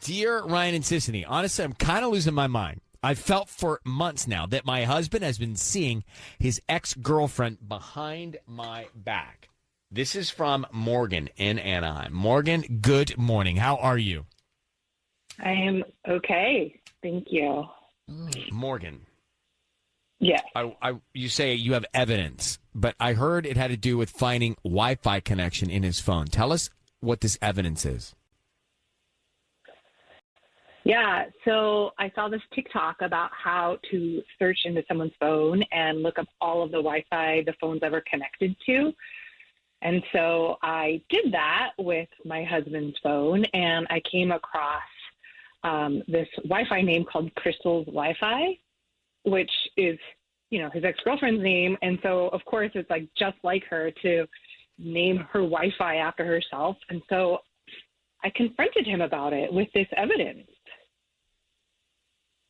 Dear Ryan and Sissany, honestly, I'm kind of losing my mind. I've felt for months now that my husband has been seeing his ex-girlfriend behind my back. This is from Morgan in Anaheim. Morgan, good morning. How are you? I am okay. Thank you. Morgan. Yeah. You say you have evidence, but I heard it had to do with finding Wi-Fi connection in his phone. Tell us what this evidence is. Yeah. So I saw this TikTok about how to search into someone's phone and look up all of the Wi-Fi the phone's ever connected to. And so I did that with my husband's phone, and I came across this Wi-Fi name called Crystal's Wi-Fi, which is, his ex-girlfriend's name. And so, of course, it's like just like her to name her Wi-Fi after herself. And so I confronted him about it with this evidence.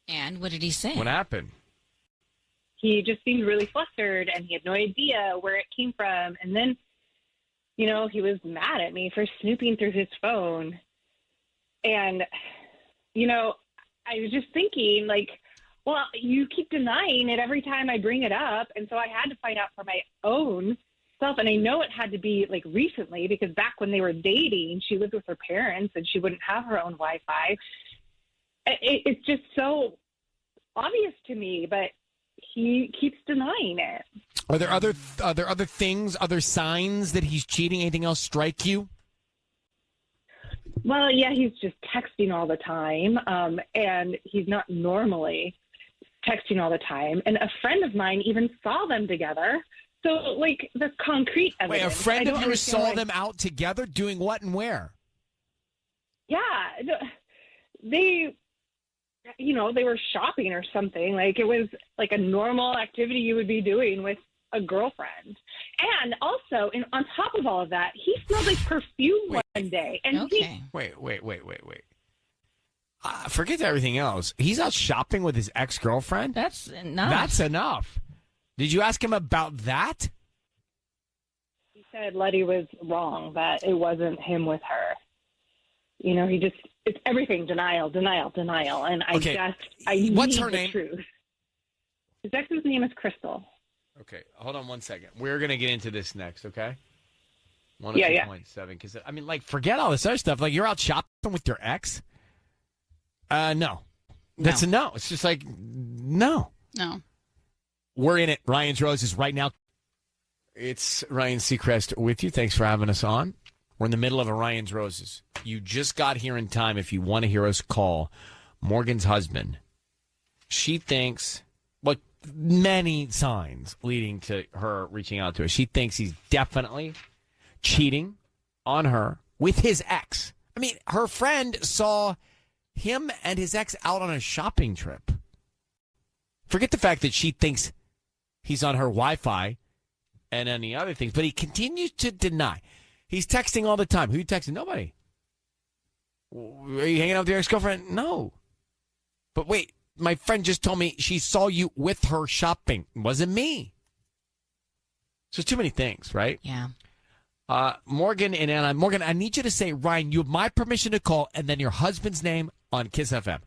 And what did he say? What happened? He just seemed really flustered, and he had no idea where it came from. And then, he was mad at me for snooping through his phone. And, I was just thinking, well, you keep denying it every time I bring it up. And so I had to find out for my own self. And I know it had to be recently, because back when they were dating, she lived with her parents and she wouldn't have her own Wi-Fi. It's just so obvious to me, but he keeps denying it. Are there other things, other signs that he's cheating? Anything else strike you? Well, yeah, he's just texting all the time, and he's not normally texting all the time. And a friend of mine even saw them together. So, the concrete evidence. Wait, a friend of yours saw them out together doing what and where? Yeah, they were shopping or something. It was a normal activity you would be doing with a girlfriend. And also, on top of all of that, he smelled like perfume one day. And okay. Wait. Forget everything else. He's out shopping with his ex-girlfriend? That's enough. That's enough. Did you ask him about that? He said Letty was wrong, that it wasn't him with her. It's everything, denial. And I What's need her the name? truth. His ex's name is Crystal. Okay, hold on one second. We're going to get into this next, okay? Yeah. 102.7, because, forget all this other stuff. You're out shopping with your ex? No. That's a no. It's just no. No. We're in it. Ryan's Roses right now. It's Ryan Seacrest with you. Thanks for having us on. We're in the middle of a Ryan's Roses. You just got here in time if you want to hear us call Morgan's husband. She thinks, many signs leading to her reaching out to us. She thinks he's definitely cheating on her with his ex. Her friend saw him and his ex out on a shopping trip. Forget the fact that she thinks he's on her Wi-Fi and any other things, but he continues to deny. He's texting all the time. Who are you texting? Nobody. Are you hanging out with your ex-girlfriend? No. But wait, my friend just told me she saw you with her shopping. It wasn't me. So too many things, right? Yeah. Morgan and Anna. Morgan, I need you to say, Ryan, you have my permission to call, and then your husband's name on Kiss FM.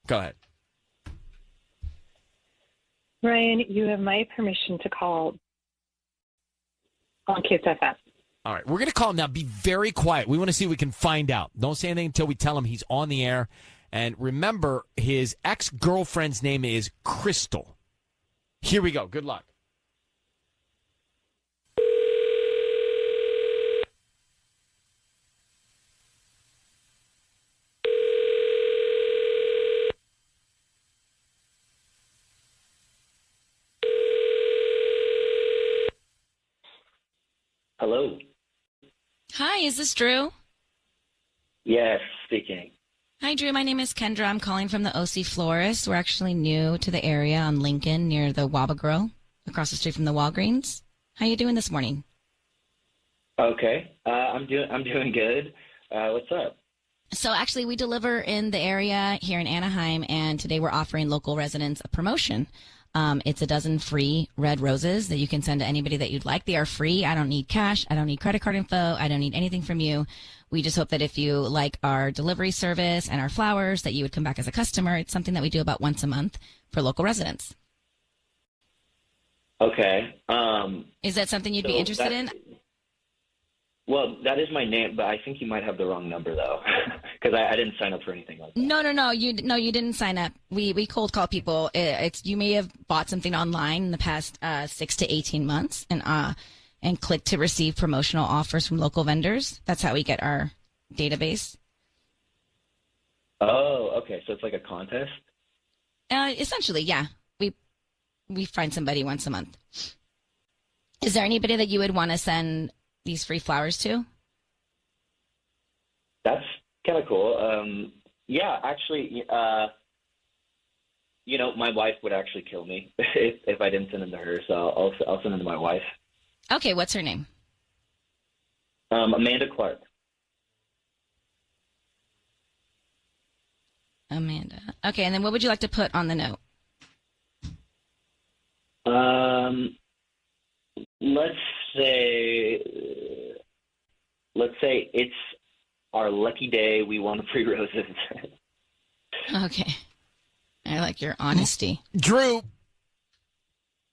Go ahead. Ryan, you have my permission to call on Kiss FM. All right, we're going to call him now. Be very quiet. We want to see what we can find out. Don't say anything until we tell him he's on the air. And remember, his ex-girlfriend's name is Crystal. Here we go. Good luck. Hello. Hi, is this Drew? Yes, speaking. Hi, Drew. My name is Kendra. I'm calling from the OC Florist. We're actually new to the area on Lincoln near the Waba Grill, across the street from the Walgreens. How you doing this morning? Okay. I'm doing good. What's up? So actually, we deliver in the area here in Anaheim, and today we're offering local residents a promotion. It's a dozen free red roses that you can send to anybody that you'd like. They are free. I don't need cash. I don't need credit card info. I don't need anything from you. We just hope that if you like our delivery service and our flowers, that you would come back as a customer. It's something that we do about once a month for local residents. Okay. Is that something you'd be interested in? Well, that is my name, but I think you might have the wrong number though, because I didn't sign up for anything like that. No. You didn't sign up. We cold call people. You may have bought something online in the past 6 to 18 months and clicked to receive promotional offers from local vendors. That's how we get our database. Oh, okay. So it's like a contest? Essentially, yeah. We find somebody once a month. Is there anybody that you would want to send these free flowers to? That's kind of cool. Yeah, actually, my wife would actually kill me if I didn't send them to her. So I'll send them to my wife. Okay, what's her name? Amanda Clark. Amanda. Okay, and then what would you like to put on the note? Let's say it's our lucky day. We won free roses. Okay. I like your honesty. Drew,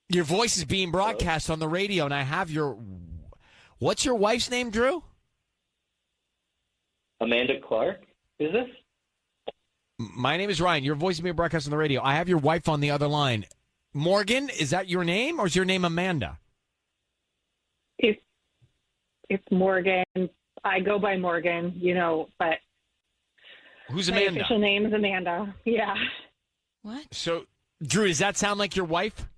your voice is being broadcast on the radio, and I have what's your wife's name, Drew? Amanda Clark? Is this? My name is Ryan. Your voice is being broadcast on the radio. I have your wife on the other line. Morgan, is that your name, or is your name Amanda? It's Morgan. I go by Morgan, but who's my Amanda? official name is Amanda. Yeah. What? So, Drew, does that sound like your wife?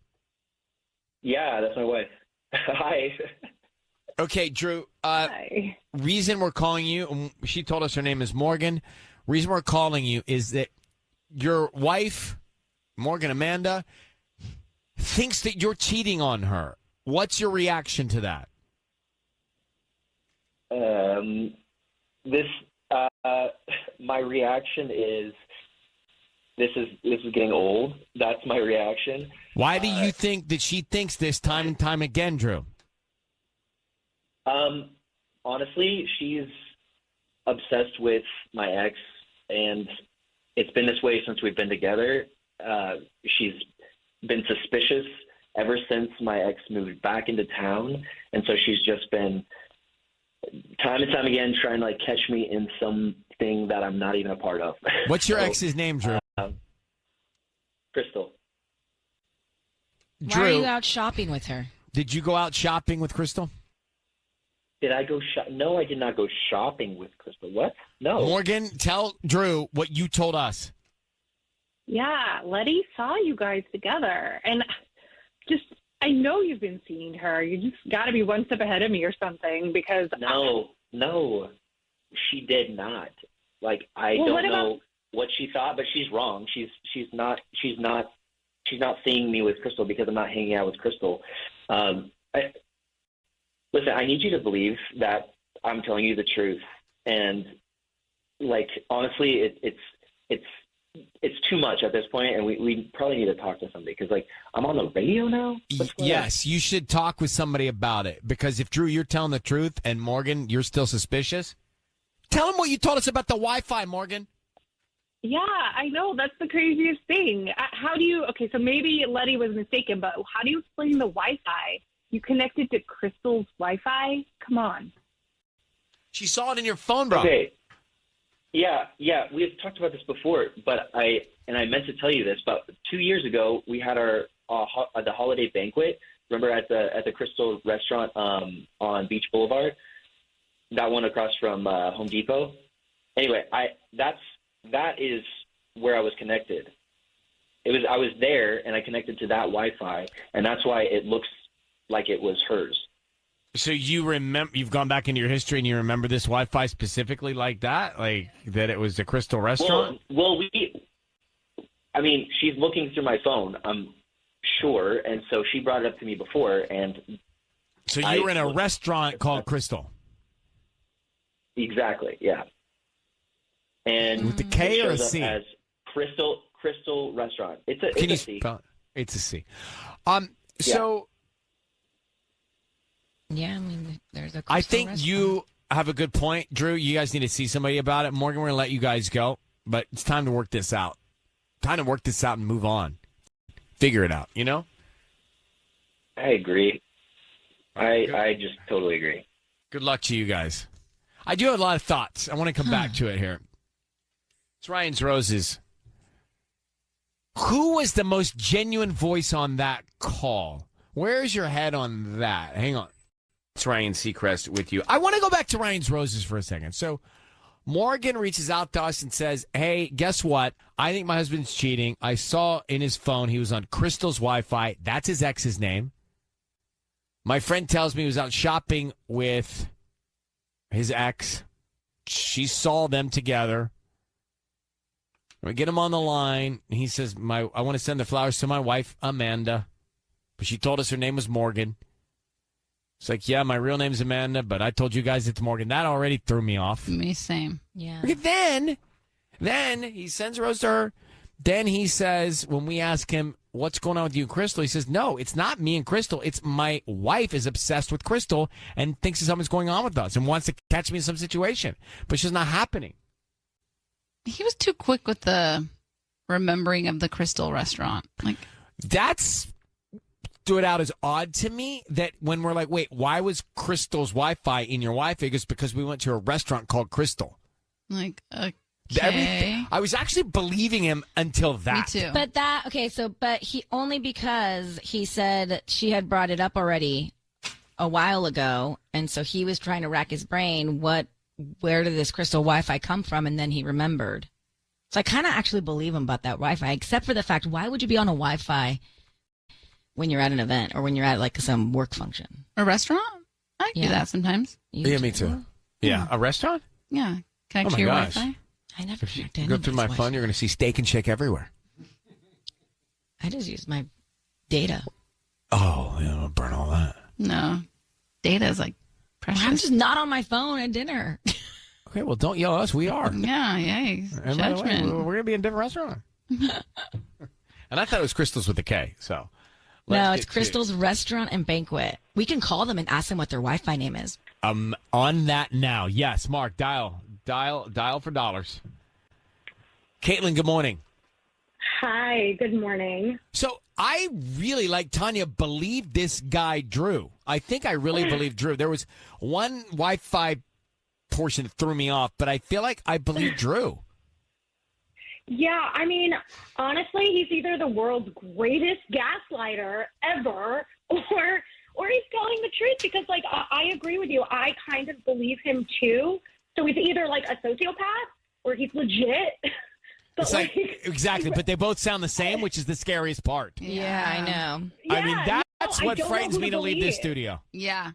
Yeah, that's my wife. Hi. Okay, Drew. Hi. Reason we're calling you, she told us her name is Morgan. Reason we're calling you is that your wife, Morgan Amanda, thinks that you're cheating on her. What's your reaction to that? My reaction is this is getting old. That's my reaction. Why do you think that she thinks this time and time again, Drew? Honestly, she's obsessed with my ex, and it's been this way since we've been together. She's been suspicious ever since my ex moved back into town, and so she's just been time and time again trying to catch me in something that I'm not even a part of. What's your ex's name, Drew? Crystal. Why are you out shopping with her? Did you go out shopping with Crystal? Did I go No, I did not go shopping with Crystal. What? No. Morgan, tell Drew what you told us. Yeah, Letty saw you guys together. And I know you've been seeing her. You just got to be one step ahead of me or something because... No, she did not. I don't know what she thought, but she's wrong. She's not seeing me with Crystal because I'm not hanging out with Crystal. Listen, I need you to believe that I'm telling you the truth. And honestly, it's too much at this point, and we probably need to talk to somebody because I'm on the radio now. Yes, you should talk with somebody about it because if Drew, you're telling the truth, and Morgan, you're still suspicious. Tell him what you told us about the Wi-Fi, Morgan. Yeah, I know. That's the craziest thing. How do you... Okay, so maybe Letty was mistaken, but how do you explain the Wi-Fi? You connected to Crystal's Wi-Fi? Come on. She saw it in your phone, bro. Okay. Yeah. We have talked about this before, but I meant to tell you this. But 2 years ago, we had our the holiday banquet. Remember at the Crystal restaurant on Beach Boulevard, that one across from Home Depot. Anyway, that is where I was connected. I was there and I connected to that Wi-Fi, and that's why it looks like it was hers. So you've gone back into your history and you remember this Wi-Fi specifically like that? That it was the Crystal restaurant? Well, she's looking through my phone, I'm sure, and so she brought it up to me before, and... So you were in a restaurant called Crystal? Exactly, yeah. And with the K or a C? As Crystal Restaurant. It's a C. It's a C. So Yeah, I mean, there's a. I Crystal think restaurant. you have a good point, Drew. You guys need to see somebody about it. Morgan, we're going to let you guys go, but it's time to work this out. Time to work this out and move on. Figure it out, you know? I agree. I just totally agree. Good luck to you guys. I do have a lot of thoughts. I want to come back to it here. It's Ryan's Roses. Who was the most genuine voice on that call? Where's your head on that? Hang on. It's Ryan Seacrest with you. I want to go back to Ryan's Roses for a second. So Morgan reaches out to us and says, hey, guess what? I think my husband's cheating. I saw in his phone he was on Crystal's Wi-Fi. That's his ex's name. My friend tells me he was out shopping with his ex. She saw them together. We get him on the line. He says, I want to send the flowers to my wife, Amanda. But she told us her name was Morgan. It's like, yeah, my real name's Amanda, but I told you guys it's Morgan. That already threw me off. Me, same. Yeah. Okay, then he sends a rose to her. Then he says, when we ask him, what's going on with you and Crystal? He says, no, it's not me and Crystal. It's my wife is obsessed with Crystal and thinks something's going on with us and wants to catch me in some situation. But it's just not happening. He was too quick with the remembering of the Crystal restaurant. Like, That's stood out as odd to me that when we're like, wait, why was Crystal's Wi-Fi in your Wi-Fi? He goes, because we went to a restaurant called Crystal. like, okay. Everything. I was actually believing him until that. Me too. But but he only because he said she had brought it up already a while ago, and so he was trying to rack his brain. Where did this Crystal Wi-Fi come from? And then he remembered. So I kind of actually believe him about that Wi-Fi, except for the fact, why would you be on a Wi-Fi when you're at an event or when you're at like some work function? A restaurant? I do that sometimes. Yeah, me too. Yeah, a restaurant? Yeah. Connect Oh my to your gosh. Wi-Fi. I never If you connect to go through my anybody's phone, you're going to see Steak and Shake everywhere. Wi-Fi. I just use my data. Oh, yeah, I'll burn all that. No. Data is like precious. I'm just not on my phone at dinner. Okay, well, don't yell at us. We are. Yeah, And by the way, judgment. we're going to be in a different restaurant. And I thought it was Crystal's with a K, so. No, let's it's get to- Crystal's Restaurant and Banquet. We can call them and ask them what their Wi-Fi name is. On that now. Yes, Mark, dial for dollars. Caitlin, good morning. Hi, good morning. So I really, like Tanya, believed this guy, Drew. I think I really believed Drew. There was one Wi-Fi portion that threw me off, but I feel like I believe Drew. Yeah, I mean, honestly, he's either the world's greatest gaslighter ever, or he's telling the truth. Because, like, I agree with you. I kind of believe him too. So he's either like a sociopath or he's legit. But It's like, exactly, but they both sound the same, which is the scariest part. Yeah, I know. I mean, Yeah, that's no, I what don't know frightens who me to leave this believe. studio. Yeah.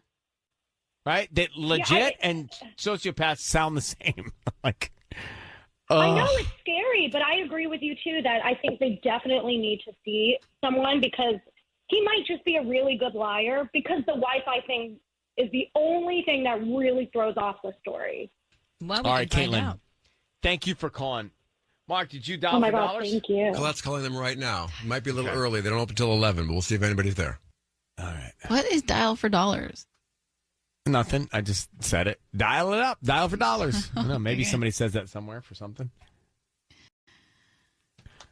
Right? That legit and sociopaths sound the same. Like, I know it's scary, but I agree with you too that I think they definitely need to see someone because he might just be a really good liar because the Wi-Fi thing is the only thing that really throws off the story. Well, all right, can find Caitlin. out. Thank you for calling. Mark, did you dial Oh my for God, dollars? thank you. Colette's calling them right now. It might be a little early. They don't open until 11, but we'll see if anybody's there. All right. What is dial for dollars? Nothing. I just said it. Dial it up. Dial for dollars. I don't know. Maybe Okay. somebody says that somewhere for something.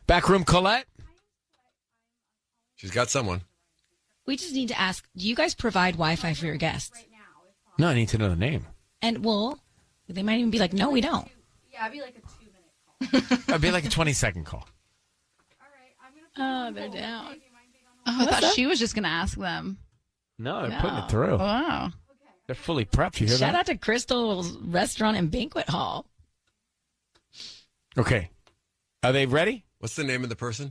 Backroom Colette. She's got someone. We just need to ask, do you guys provide Wi-Fi for your guests? No, I need to know the name. And, well, they might even be like, no, we don't. Yeah, it'd be like a 2-minute call. It'd be like a 20-second call. All right, I'm gonna. Oh, they're down. Do you mind being on Oh, I thought she was just going to ask them. No, they're No. putting it through. Wow. They're fully prepped. You hear Shout that? out to Crystal's Restaurant and Banquet Hall. Okay. Are they ready? What's the name of the person?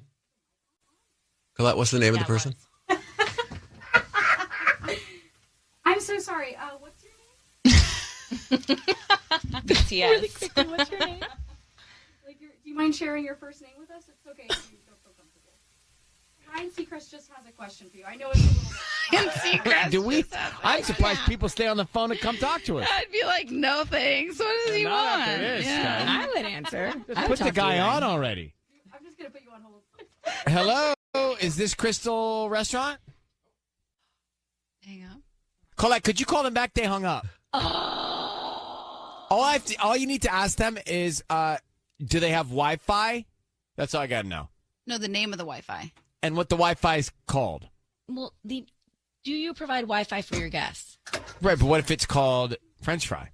Colette, what's the name of the person? I'm so sorry. What's your name? BTS. What's your name? Do you mind sharing your first name with us? It's okay if you don't feel comfortable. Ryan Seacrest just has a question for you. I know it's a little bit. Do we? I'm surprised people stay on the phone and come talk to us. I'd be like, no thanks. What does he Not want? after this, guys. I would answer. Just put the guy on already. I'm just gonna put you on hold. Hello. Is this Crystal Restaurant? Hang up. Colette, could you call them back? They hung up. All you need to ask them is, do they have Wi-Fi? That's all I got to know. No, the name of the Wi-Fi. And what the Wi-Fi is called. Well, do you provide Wi-Fi for your guests? Right, but what if it's called French fry?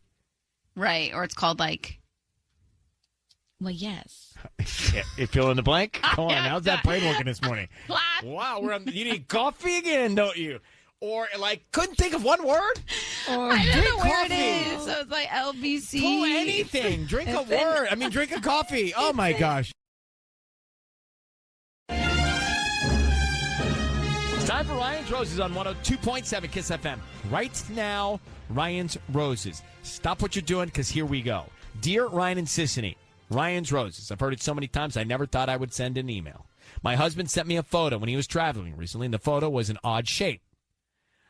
Right, or it's called like... Well, yes. Yeah, you fill in the blank? Come on, how's that brain working this morning? Wow, you need coffee again, don't you? Or, couldn't think of one word? Or I don't drink know where coffee. it is. So it's like LBC. Pull anything. Drink a word. Drink a coffee. Oh, my gosh. It's time for Ryan's Roses on 102.7 KISS FM. Right now, Ryan's Roses. Stop what you're doing, because here we go. Dear Ryan and Sissany, Ryan's Roses. I've heard it so many times, I never thought I would send an email. My husband sent me a photo when he was traveling recently, and the photo was an odd shape.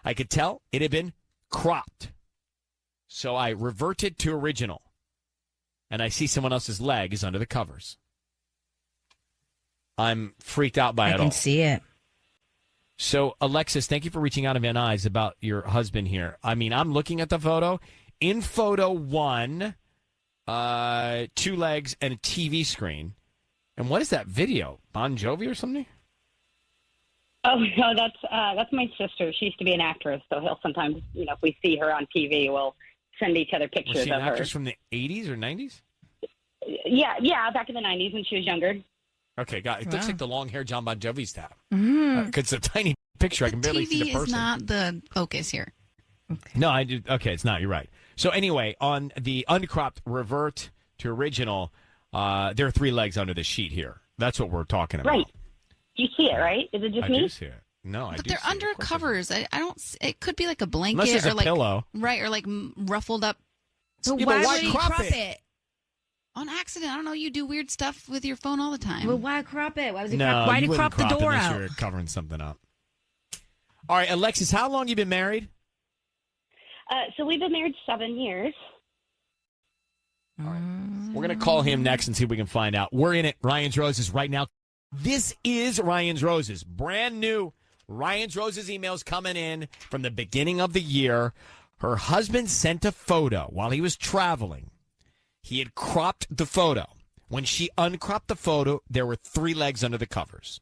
I could tell it had been cropped. So I reverted to original. And I see someone else's leg is under the covers. I'm freaked out by it all. I can see it. So, Alexis, thank you for reaching out to Van Nuys about your husband here. I'm looking at the photo. In photo one, 2 legs and a TV screen. And what is that video? Bon Jovi or something? Oh no, that's my sister. She used to be an actress, so he'll sometimes, if we see her on TV, we'll send each other pictures Was she an of her. actress from the 80s or 90s? Yeah, back in the 90s when she was younger. Okay, got it. It looks like the long hair John Bon Jovi's tab. Mm. It's a tiny picture. I can barely see the TV person. is not the focus here. No, I do. Okay, it's not. You're right. So anyway, on the uncropped revert to original, there are 3 legs under the sheet here. That's what we're talking about. Right. You see it, right? Is it just I me? do see it. No, I But do they're see it. under Of course covers. I don't. It could be like a blanket Unless there's or a like pillow. right, or like ruffled up So Yeah, why but why would he crop crop it? it? on accident. I don't know. You do weird stuff with your phone all the time. Well, why crop it? Why was he No, crop? Why you did he wouldn't crop the door unless out? You're covering something up. All right, Alexis, how long you been married? So we've been married 7 years. All right. We're going to call him next and see if we can find out. We're in it. Ryan's Roses right now. This is Ryan's Roses. Brand new Ryan's Roses emails coming in from the beginning of the year. Her husband sent a photo while he was traveling. He had cropped the photo. When she uncropped the photo, there were 3 legs under the covers.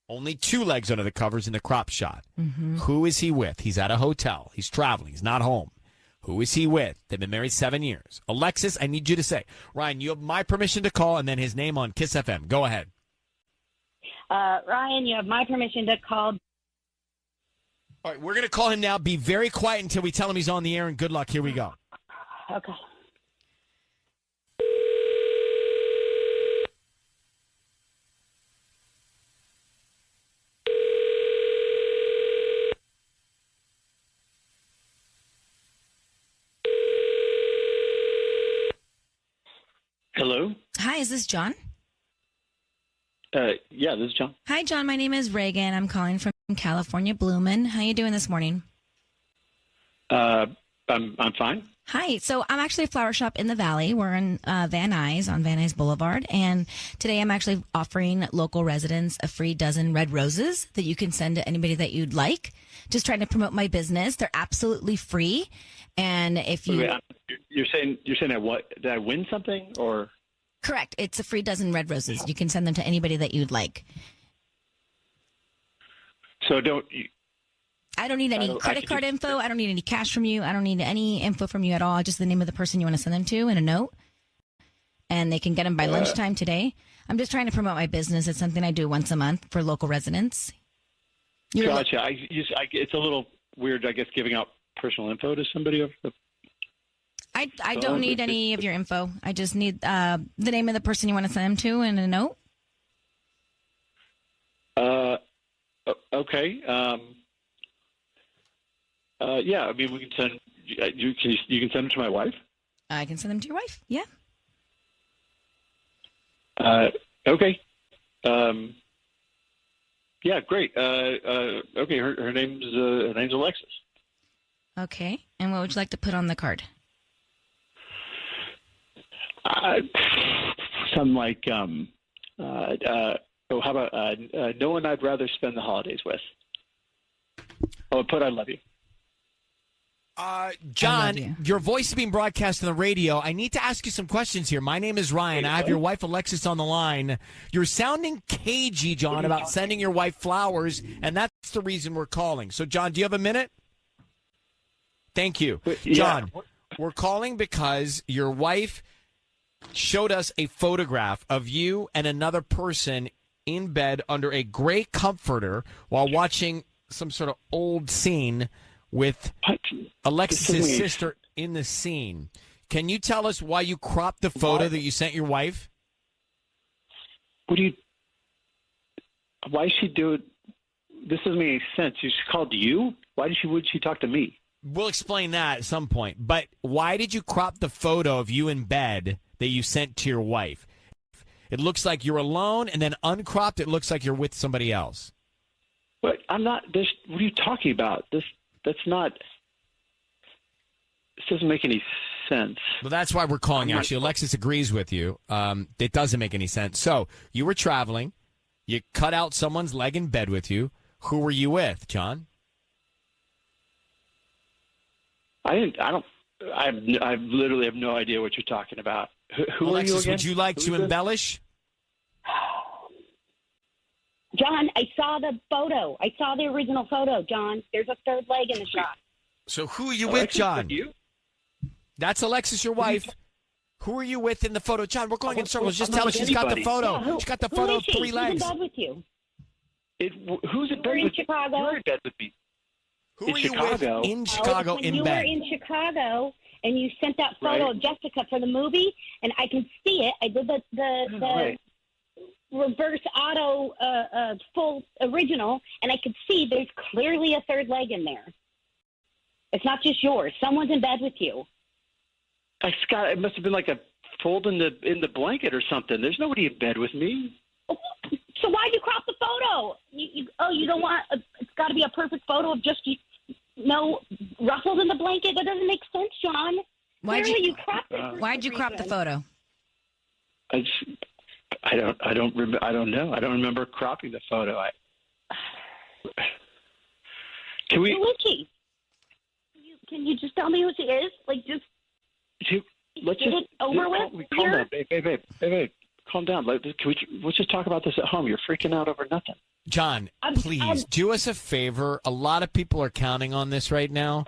Only 2 legs under the covers in the crop shot. Mm-hmm. Who is he with? He's at a hotel. He's traveling. He's not home. Who is he with? They've been married 7 years. Alexis, I need you to say, Ryan, you have my permission to call, and then his name on KISS FM. Go ahead. Ryan, you have my permission to call. All right, we're going to call him now. Be very quiet until we tell him he's on the air, and good luck. Here we go. Okay. Hello. Hi, is this John? Yeah, this is John. Hi, John. My name is Reagan. I'm calling from California, Bloomin'. How you doing this morning? I'm fine. Hi. So I'm actually a flower shop in the Valley. We're in Van Nuys on Van Nuys Boulevard. And today I'm actually offering local residents a free dozen red roses that you can send to anybody that you'd like. Just trying to promote my business. They're absolutely free. And if you... Wait, you're saying did I win something or... Correct. It's a free dozen red roses. You can send them to anybody that you'd like. So I don't need any credit card info. I don't need any cash from you. I don't need any info from you at all. Just the name of the person you want to send them to and a note. And they can get them by lunchtime today. I'm just trying to promote my business. It's something I do once a month for local residents. Gotcha. It's a little weird, I guess, giving out personal info to somebody over the... I don't need any of your info. I just need the name of the person you want to send them to and a note. Okay. Yeah, I mean, we can send... You can send them to my wife? I can send them to your wife. Yeah. Okay. Yeah, great. Okay, her name's Alexis. Okay. And what would you like to put on the card? Something like Oh, how about no one I'd rather spend the holidays with? I would put I love you. John, your voice is being broadcast on the radio. I need to ask you some questions here. My name is Ryan. I have your wife, Alexis, on the line. You're sounding cagey, John, about sending your wife flowers, and that's the reason we're calling. So, John, do you have a minute? Thank you. John, we're calling because your wife showed us a photograph of you and another person in bed under a gray comforter while watching some sort of old scene with Alexis' sister in the scene. Can you tell us why you cropped the photo that you sent your wife? Why she do it? This doesn't make any sense. She called you? Would she talk to me? We'll explain that at some point. But why did you crop the photo of you in bed that you sent to your wife? It looks like you're alone, and then uncropped, it looks like you're with somebody else. But I'm not. What are you talking about? That's not. This doesn't make any sense. Well, that's why we're calling. Actually, Alexis agrees with you. It doesn't make any sense. So you were traveling. You cut out someone's leg in bed with you. Who were you with, John? I literally have no idea what you're talking about. Who Alexis, are you again? would you like to embellish? John, I saw the photo. I saw the original photo, John. There's a third leg in the shot. So who are you with, John? You? That's Alexis, your wife. Who are you with in the photo? John, we're going in circles. Just tell us she's got the photo. Yeah, She's got the photo of 3 legs. Who's in bed with you? Who's in bed We're in with Chicago. You're in bed with me. Who are you with in Chicago when in you bed? were in Chicago and you sent that photo of Jessica for the movie, and I can see it. I did the reverse auto full original, and I could see there's clearly a third leg in there. It's not just yours. Someone's in bed with you. Scott, it must have been like a fold in the blanket or something. There's nobody in bed with me. So why'd you crop the photo? You don't want it's got to be a perfect photo of just no ruffles in the blanket. That doesn't make sense, John. Why'd you crop it? Why'd you crop the photo? I don't know. I don't remember cropping the photo. Can we? Who is she? Can you just tell me who she is? Let's get it over with. Calm down, babe. Calm down. Let's just talk about this at home. You're freaking out over nothing. John, please do us a favor. A lot of people are counting on this right now.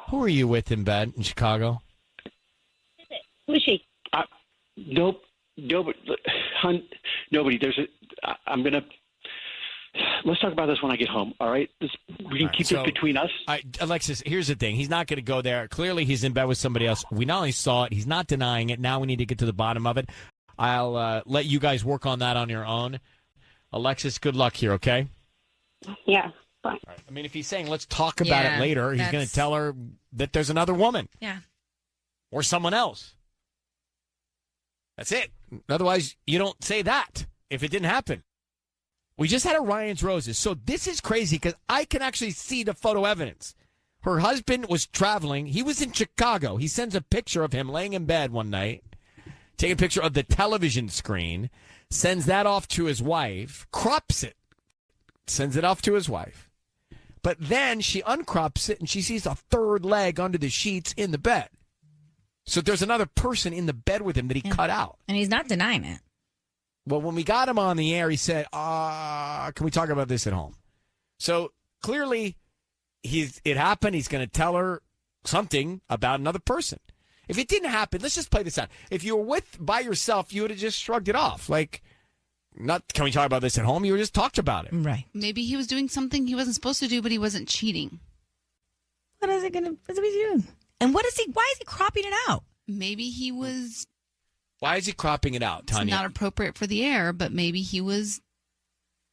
Who are you with in bed in Chicago? Who is she? Nope. Nobody. Nobody. I'm gonna. Let's talk about this when I get home. All right. We can keep this between us. Alexis, here's the thing. He's not going to go there. Clearly, he's in bed with somebody else. We not only saw it, he's not denying it. Now we need to get to the bottom of it. I'll let you guys work on that on your own. Alexis, good luck here, okay? Yeah, fine. Right. I mean, if he's saying let's talk about it later, he's going to tell her that there's another woman. Yeah. Or someone else. That's it. Otherwise, you don't say that if it didn't happen. We just had a Ryan's Roses. So this is crazy because I can actually see the photo evidence. Her husband was traveling. He was in Chicago. He sends a picture of him laying in bed one night, taking a picture of the television screen, sends that off to his wife, crops it, sends it off to his wife. But then she uncrops it and she sees a third leg under the sheets in the bed. So there's another person in the bed with him that he cut out. And he's not denying it. Well, when we got him on the air, he said, can we talk about this at home? So clearly it happened. He's going to tell her something about another person. If it didn't happen, let's just play this out. If you were by yourself, you would have just shrugged it off. Can we talk about this at home? You would have just talked about it. Right. Maybe he was doing something he wasn't supposed to do, but he wasn't cheating. What's he doing? And why is he cropping it out? Maybe he was... Why is he cropping it out, Tanya? It's not appropriate for the air, but maybe he was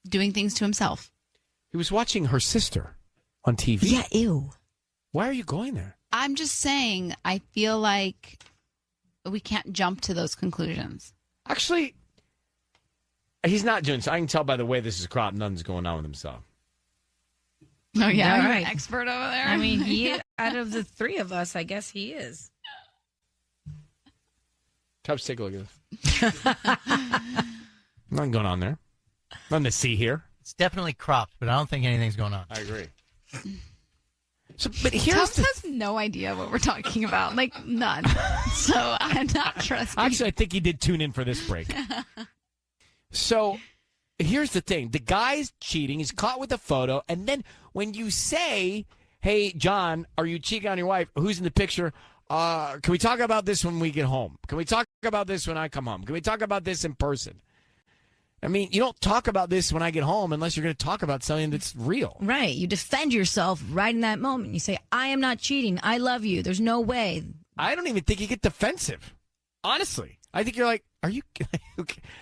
doing things to himself. He was watching her sister on TV. Yeah, ew. Why are you going there? I'm just saying, I feel like we can't jump to those conclusions. Actually, he's not doing so. I can tell by the way this is cropped, nothing's going on with himself. Oh, yeah, you're right. an expert over there. I mean, out of the three of us, I guess he is. Tubbs, take a look at this. Nothing going on there. Nothing to see here. It's definitely cropped, but I don't think anything's going on. I agree. So, but Tubbs has no idea what we're talking about. Like, none. So I'm not trusting. Actually, I think he did tune in for this break. So here's the thing. The guy's cheating. He's caught with a photo. And then when you say, hey, John, are you cheating on your wife? Who's in the picture? Can we talk about this when we get home? Can we talk about this when I come home? Can we talk about this in person? I mean, you don't talk about this when I get home unless you're going to talk about something that's real. Right. You defend yourself right in that moment. You say, I am not cheating. I love you. There's no way. I don't even think you get defensive. Honestly. I think you're like, are you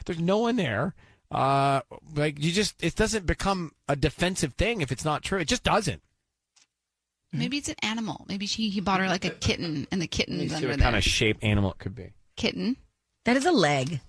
there's no one there. It doesn't become a defensive thing if it's not true. It just doesn't. Maybe it's an animal. Maybe he bought her like a kitten, and the kitten's under there. What kind of shape animal it could be. Kitten. That is a leg.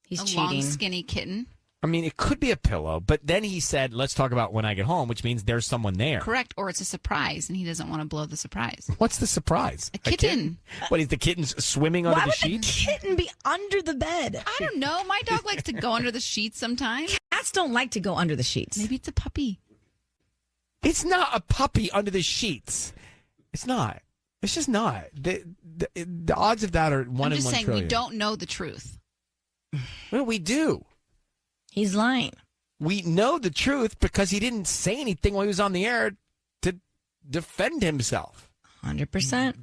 He's a cheating. long, skinny kitten. I mean, it could be a pillow, but then he said, let's talk about when I get home, which means there's someone there. Correct, or it's a surprise, and he doesn't want to blow the surprise. What's the surprise? A kitten. What, is the kitten swimming under the sheets? Why would the kitten be under the bed? I don't know. My dog likes to go under the sheets sometimes. Cats don't like to go under the sheets. Maybe it's a puppy. It's not a puppy under the sheets. It's not. It's just not. The odds of that are 1 in 1 trillion. I'm just saying we don't know the truth. Well, we do. He's lying. We know the truth because he didn't say anything while he was on the air to defend himself. 100%.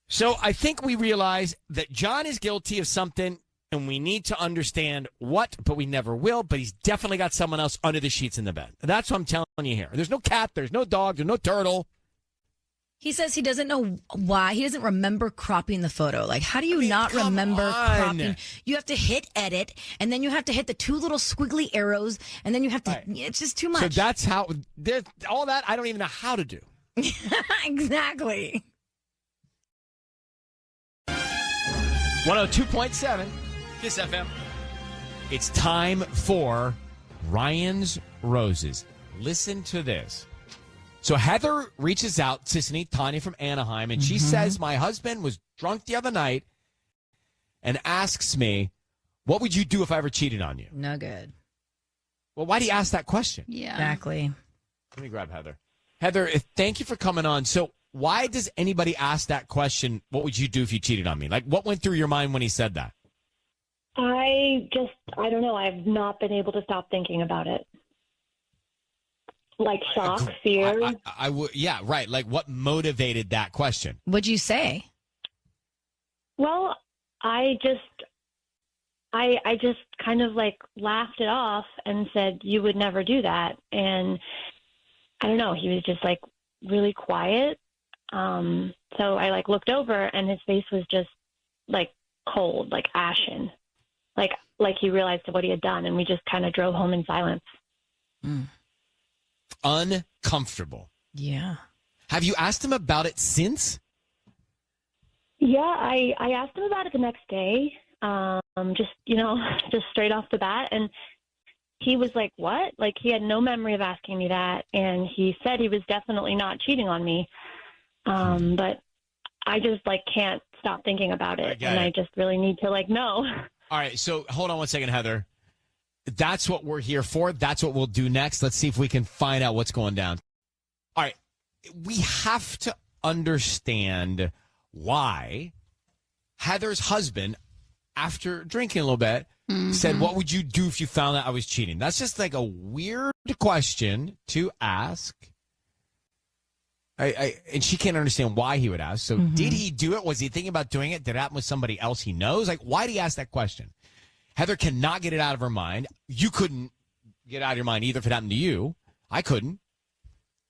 So I think we realize that John is guilty of something, and we need to understand what, but we never will. But he's definitely got someone else under the sheets in the bed. That's what I'm telling you here. There's no cat. There's no dog. There's no turtle. He says he doesn't know why. He doesn't remember cropping the photo. Like, how do you not remember cropping? You have to hit edit, and then you have to hit the 2 little squiggly arrows, and then you have to. Right. It's just too much. So that's how. All that I don't even know how to do. Exactly. 102.7 Kiss FM. It's time for Ryan's Roses. Listen to this. So Heather reaches out to Tanya from Anaheim, and she says, my husband was drunk the other night and asks me, what would you do if I ever cheated on you? No good. Well, why do you ask that question? Yeah. Exactly. Let me grab Heather. Heather, thank you for coming on. So why does anybody ask that question, what would you do if you cheated on me? Like, what went through your mind when he said that? I don't know. I've not been able to stop thinking about it. Like shock, fear. I would, yeah, right. Like, what motivated that question? What'd you say? Well, I just kind of like laughed it off and said, you would never do that. And I don't know, he was just like really quiet. So I like looked over and his face was just like cold, like ashen, like he realized what he had done. And we just kind of drove home in silence. Mm. Uncomfortable. Yeah. Have you asked him about it since? Yeah, I asked him about it the next day, just straight off the bat. And he was like, what? Like, he had no memory of asking me that. And he said he was definitely not cheating on me. But I just, like, can't stop thinking about it. I just really need to, like, know. All right, so hold on one second, Heather. That's what we're here for. That's what we'll do next. Let's see if we can find out what's going down. All right. We have to understand why Heather's husband, after drinking a little bit, said, what would you do if you found out I was cheating? That's just like a weird question to ask. And she can't understand why he would ask. So did he do it? Was he thinking about doing it? Did it happen with somebody else he knows? Like, why did he ask that question? Heather cannot get it out of her mind. You couldn't get it out of your mind either if it happened to you. I couldn't.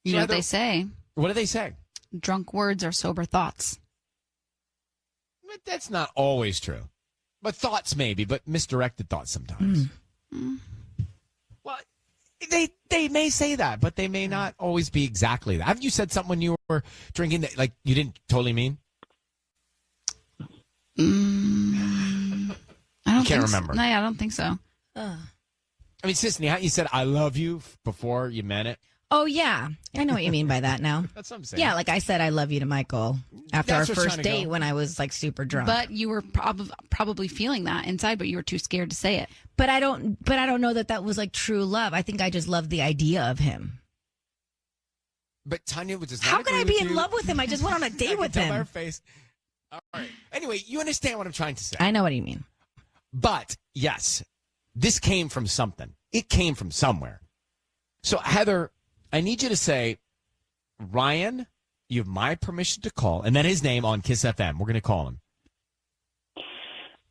You know what they say? What do they say? Drunk words are sober thoughts. But that's not always true. But thoughts maybe, but misdirected thoughts sometimes. Well, they may say that, but they may not always be exactly that. Haven't you said something when you were drinking that like you didn't totally mean? I can't remember. No, I don't think so. I mean, Sisney, you said I love you before you meant it. Oh, yeah. I know what you mean by that now. That's what I'm saying. Yeah, like I said, I love you to Michael after That's our what's first trying to date go. when I was like super drunk. But you were probably feeling that inside, but you were too scared to say it. But I don't know that was like true love. I think I just love the idea of him. But Tanya does not How could agree I be with in you. love with him? I just went on a I date can with tell by her him. face. All right. Anyway, you understand what I'm trying to say. I know what you mean. But yes, this came from something. It came from somewhere. So Heather, I need you to say, Ryan, you have my permission to call, and then his name on Kiss FM. We're going to call him.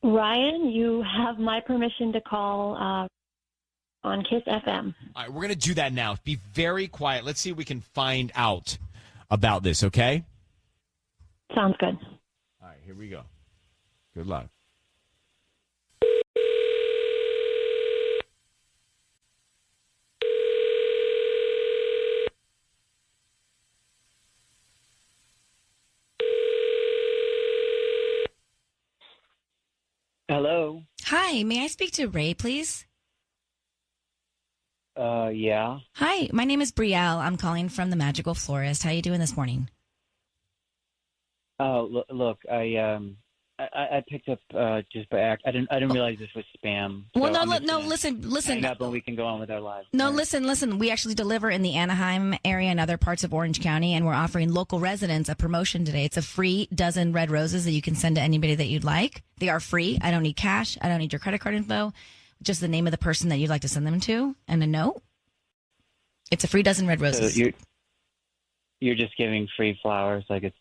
Ryan, you have my permission to call on Kiss FM. All right, we're going to do that now. Be very quiet. Let's see if we can find out about this, okay? Sounds good. All right, here we go. Good luck. Hello. Hi, may I speak to Ray, please? Yeah. Hi, my name is Brielle. I'm calling from the Magical Florist. How you doing this morning? Oh, look, I picked up just by act. I didn't realize this was spam. Well, so no, listen. hang up and we can go on with our lives. No, All right. listen. We actually deliver in the Anaheim area and other parts of Orange County, and we're offering local residents a promotion today. It's a free dozen red roses that you can send to anybody that you'd like. They are free. I don't need cash. I don't need your credit card info. Just the name of the person that you'd like to send them to and a note. It's a free dozen red roses. So you're just giving free flowers, like it's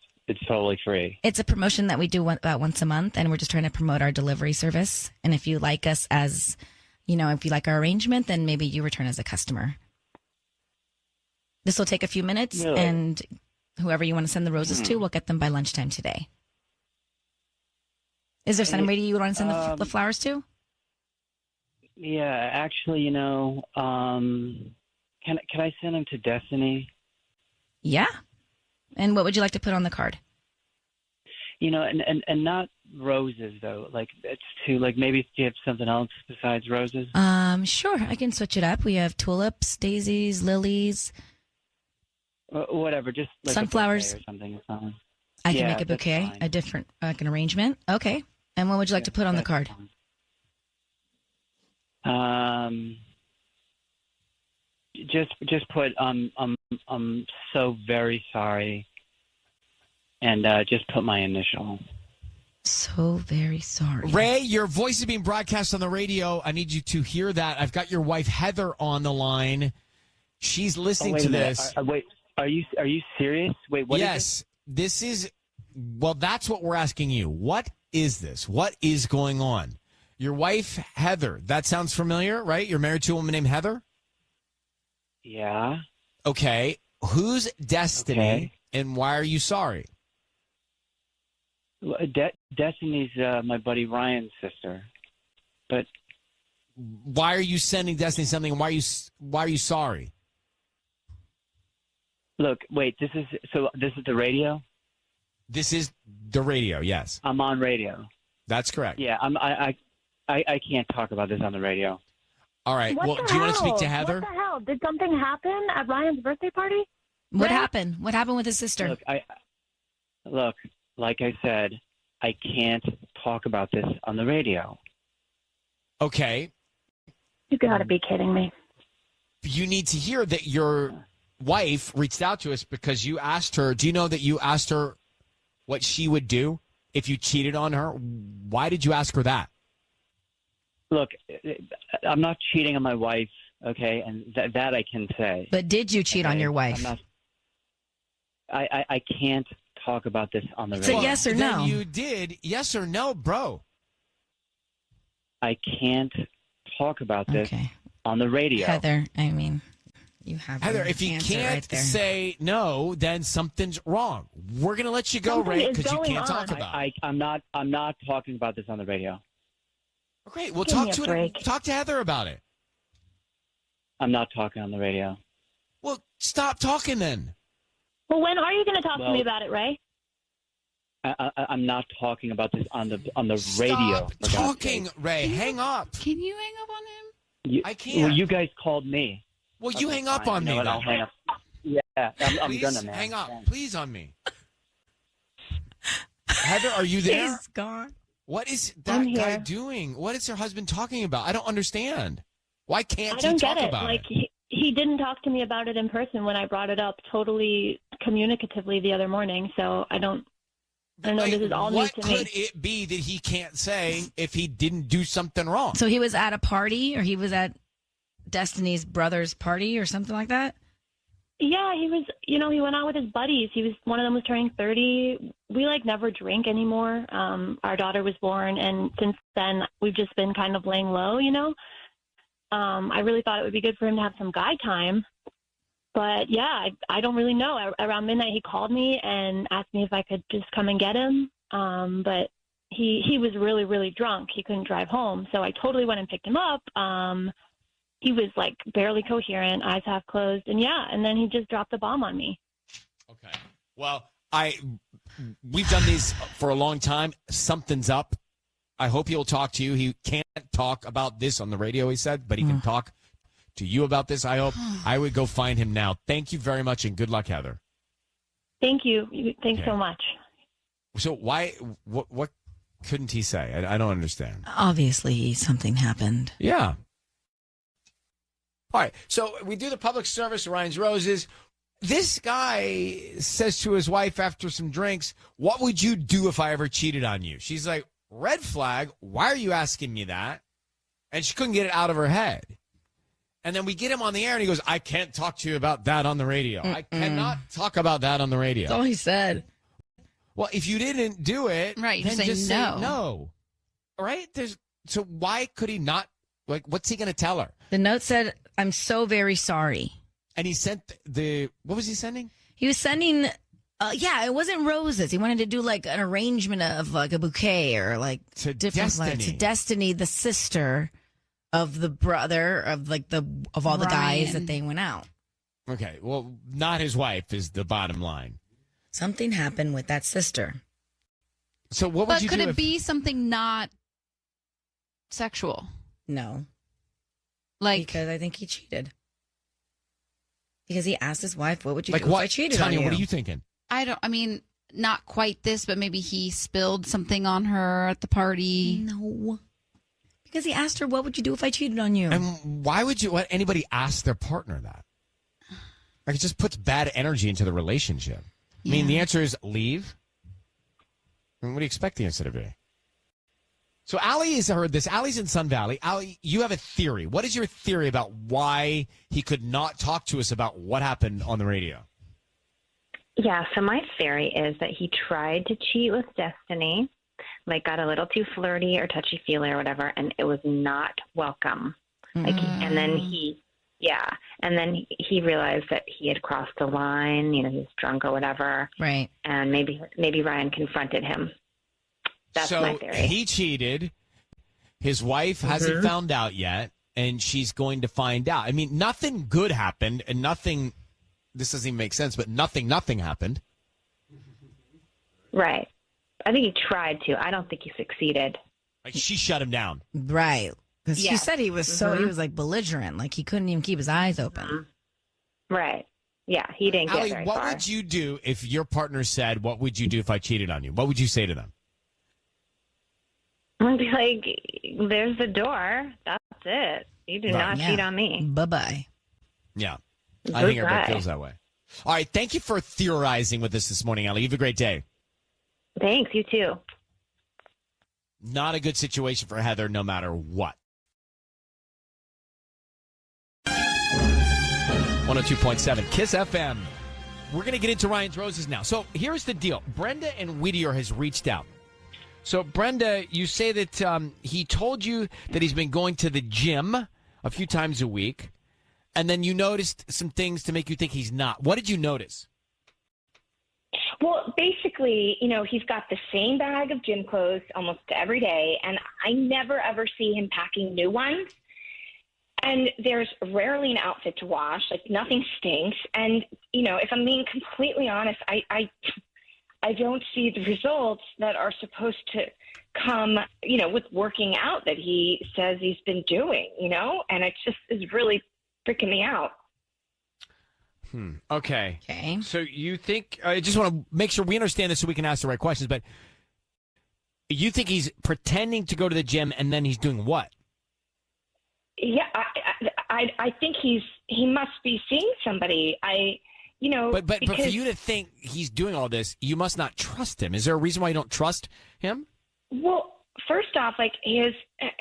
totally free. It's a promotion that we do about once a month, and we're just trying to promote our delivery service. And if you like us as, if you like our arrangement, then maybe you return as a customer. This will take a few minutes, Really? and whoever you want to send the roses to, we'll get them by lunchtime today. Is there somebody you would want to send the flowers to? Yeah, actually, can I send them to Destiny? Yeah. And what would you like to put on the card? And not roses though. Like it's too maybe do you have something else besides roses? Sure. I can switch it up. We have tulips, daisies, lilies, Whatever, just like sunflowers a bouquet or something. Is fine. I can Yeah, make a that's bouquet, fine. a different an arrangement. Okay. And what would you like to put on the That's card? fine. Just put I'm so very sorry, and just put my initial. So very sorry. Ray, your voice is being broadcast on the radio. I need you to hear that. I've got your wife, Heather, on the line. She's listening wait to a minute. this. Wait, are you serious? Wait, what? Yes, this is, well, that's what we're asking you. What is this? What is going on? Your wife, Heather, that sounds familiar, right? You're married to a woman named Heather? Yeah. Okay. Who's Destiny, Okay. and why are you sorry? Destiny's my buddy Ryan's sister, but Why are you sending Destiny something, and why are you sorry? look, wait, this is the radio. This is the radio, yes. I'm on radio. That's correct. Yeah, I can't talk about this on the radio. All right. What Well, the do you want to speak to hell? Heather? What the hell? Did something happen at Ryan's birthday party? What Ray? happened? What happened with his sister? Look, like I said, I can't talk about this on the radio. Okay. You gotta be kidding me. You need to hear that your wife reached out to us because you asked her. Do you know that you asked her what she would do if you cheated on her? Why did you ask her that? Look, I'm not cheating on my wife, okay, and that I can say. But did you cheat on Okay? your wife? I can't talk about this on the It's a radio. yes or Then no. you did. Yes or no, bro? I can't talk about this Okay. on the radio. Heather, I mean, you have Heather, your if you answer can't right there. say no, then something's wrong. We're going to let you go, Something Ray, is because you going can't on. talk about it. I'm not talking about this on the radio. Great. Well, Give me talk a break. to Heather about it. I'm not talking on the radio. Well, stop talking then. Well, when are you going to talk to Well- me about it, Ray? I'm not talking about this on the radio. Stop for God's talking, sake. Ray. Hang up. Can you hang up on him? You, I can't. Well, you guys called me. Well, you Okay, hang up fine. on You know me. what? then. I'll hang up. I'm Please gonna, man. hang up. Please on me. Heather, are you there? He's gone. What is that guy doing? What is her husband talking about? I don't understand. Why can't he talk about it? He didn't talk to me about it in person when I brought it up totally communicatively the other morning. So I don't know. This is all news to me. What could it be that he can't say if he didn't do something wrong? So he was at a party, or he was at Destiny's brother's party or something like that? Yeah, he was, he went out with his buddies. One of them was turning 30. We never drink anymore. Our daughter was born, and since then we've just been kind of laying low, I really thought it would be good for him to have some guy time. But yeah, I don't really know. Around midnight, he called me and asked me if I could just come and get him. But he was really, really drunk. He couldn't drive home. So I totally went and picked him up. He was barely coherent, eyes half closed. And then he just dropped the bomb on me. Okay. Well, we've done these for a long time. Something's up. I hope he'll talk to you. He can't talk about this on the radio, he said, but he can talk to you about this. I hope. I would go find him now. Thank you very much, and good luck, Heather. Thank you. Thanks so much. So what couldn't he say? I don't understand. Obviously, something happened. Yeah. All right. So we do the public service, Ryan's Roses. This guy says to his wife after some drinks, "What would you do if I ever cheated on you?" She's like, "Red flag. Why are you asking me that?" And she couldn't get it out of her head. And then we get him on the air, and he goes, "I can't talk to you about that on the radio. I cannot talk about that on the radio." That's all he said. Well, if you didn't do it, right, then say just no. say no. All right? So why could he not? What's he going to tell her? The note said, "I'm so very sorry." And he sent what was he sending? He was sending, it wasn't roses. He wanted to do an arrangement of a bouquet or to different Destiny. To Destiny, the sister of the brother of all the guys that they went out. Okay, well, not his wife is the bottom line. Something happened with that sister. So what would you do? But could it be something not sexual? No. Because I think he cheated. Because he asked his wife, "What would you do what? if I cheated Tanya, on you?" What are you thinking? Not quite this, but maybe he spilled something on her at the party. No. Because he asked her, "What would you do if I cheated on you?" And why would you let anybody ask their partner that? It just puts bad energy into the relationship. Yeah. I mean, the answer is leave. What do you expect the answer to be? So Allie has heard this. Allie's in Sun Valley. Allie, you have a theory. What is your theory about why he could not talk to us about what happened on the radio? Yeah, so my theory is that he tried to cheat with Destiny, got a little too flirty or touchy-feely or whatever, and it was not welcome. And then he realized that he had crossed the line, he was drunk or whatever. Right. And maybe Ryan confronted him. That's my theory. So he cheated. His wife hasn't found out yet, and she's going to find out. I mean, nothing good happened, and nothing, this doesn't even make sense, but nothing happened. Right. I think he tried to. I don't think he succeeded. She shut him down. Right. Because she said he was he was belligerent. He couldn't even keep his eyes open. Right. Yeah, he didn't get Allie, very what far. would you do if your partner said, "What would you do if I cheated on you?" What would you say to them? I'd be like, "There's the door. That's it. You do not cheat on me." Bye-bye. Yeah. I think everybody feels that way. All right. Thank you for theorizing with us this morning, Allie. You have a great day. Thanks. You too. Not a good situation for Heather, no matter what. 102.7 KISS FM. We're going to get into Ryan's Roses now. So here's the deal. Brenda and Whittier has reached out. So, Brenda, you say that he told you that he's been going to the gym a few times a week, and then you noticed some things to make you think he's not. What did you notice? Well, basically, he's got the same bag of gym clothes almost every day, and I never, ever see him packing new ones. And there's rarely an outfit to wash. Nothing stinks. And, if I'm being completely honest, I don't see the results that are supposed to come, with working out that he says he's been doing, and it just is really freaking me out. Okay. Okay. So you think, I just want to make sure we understand this so we can ask the right questions, but you think he's pretending to go to the gym and then he's doing what? Yeah, I think he must be seeing somebody. But for because, you to think he's doing all this, you must not trust him. Is there a reason why you don't trust him? well, first off, like his,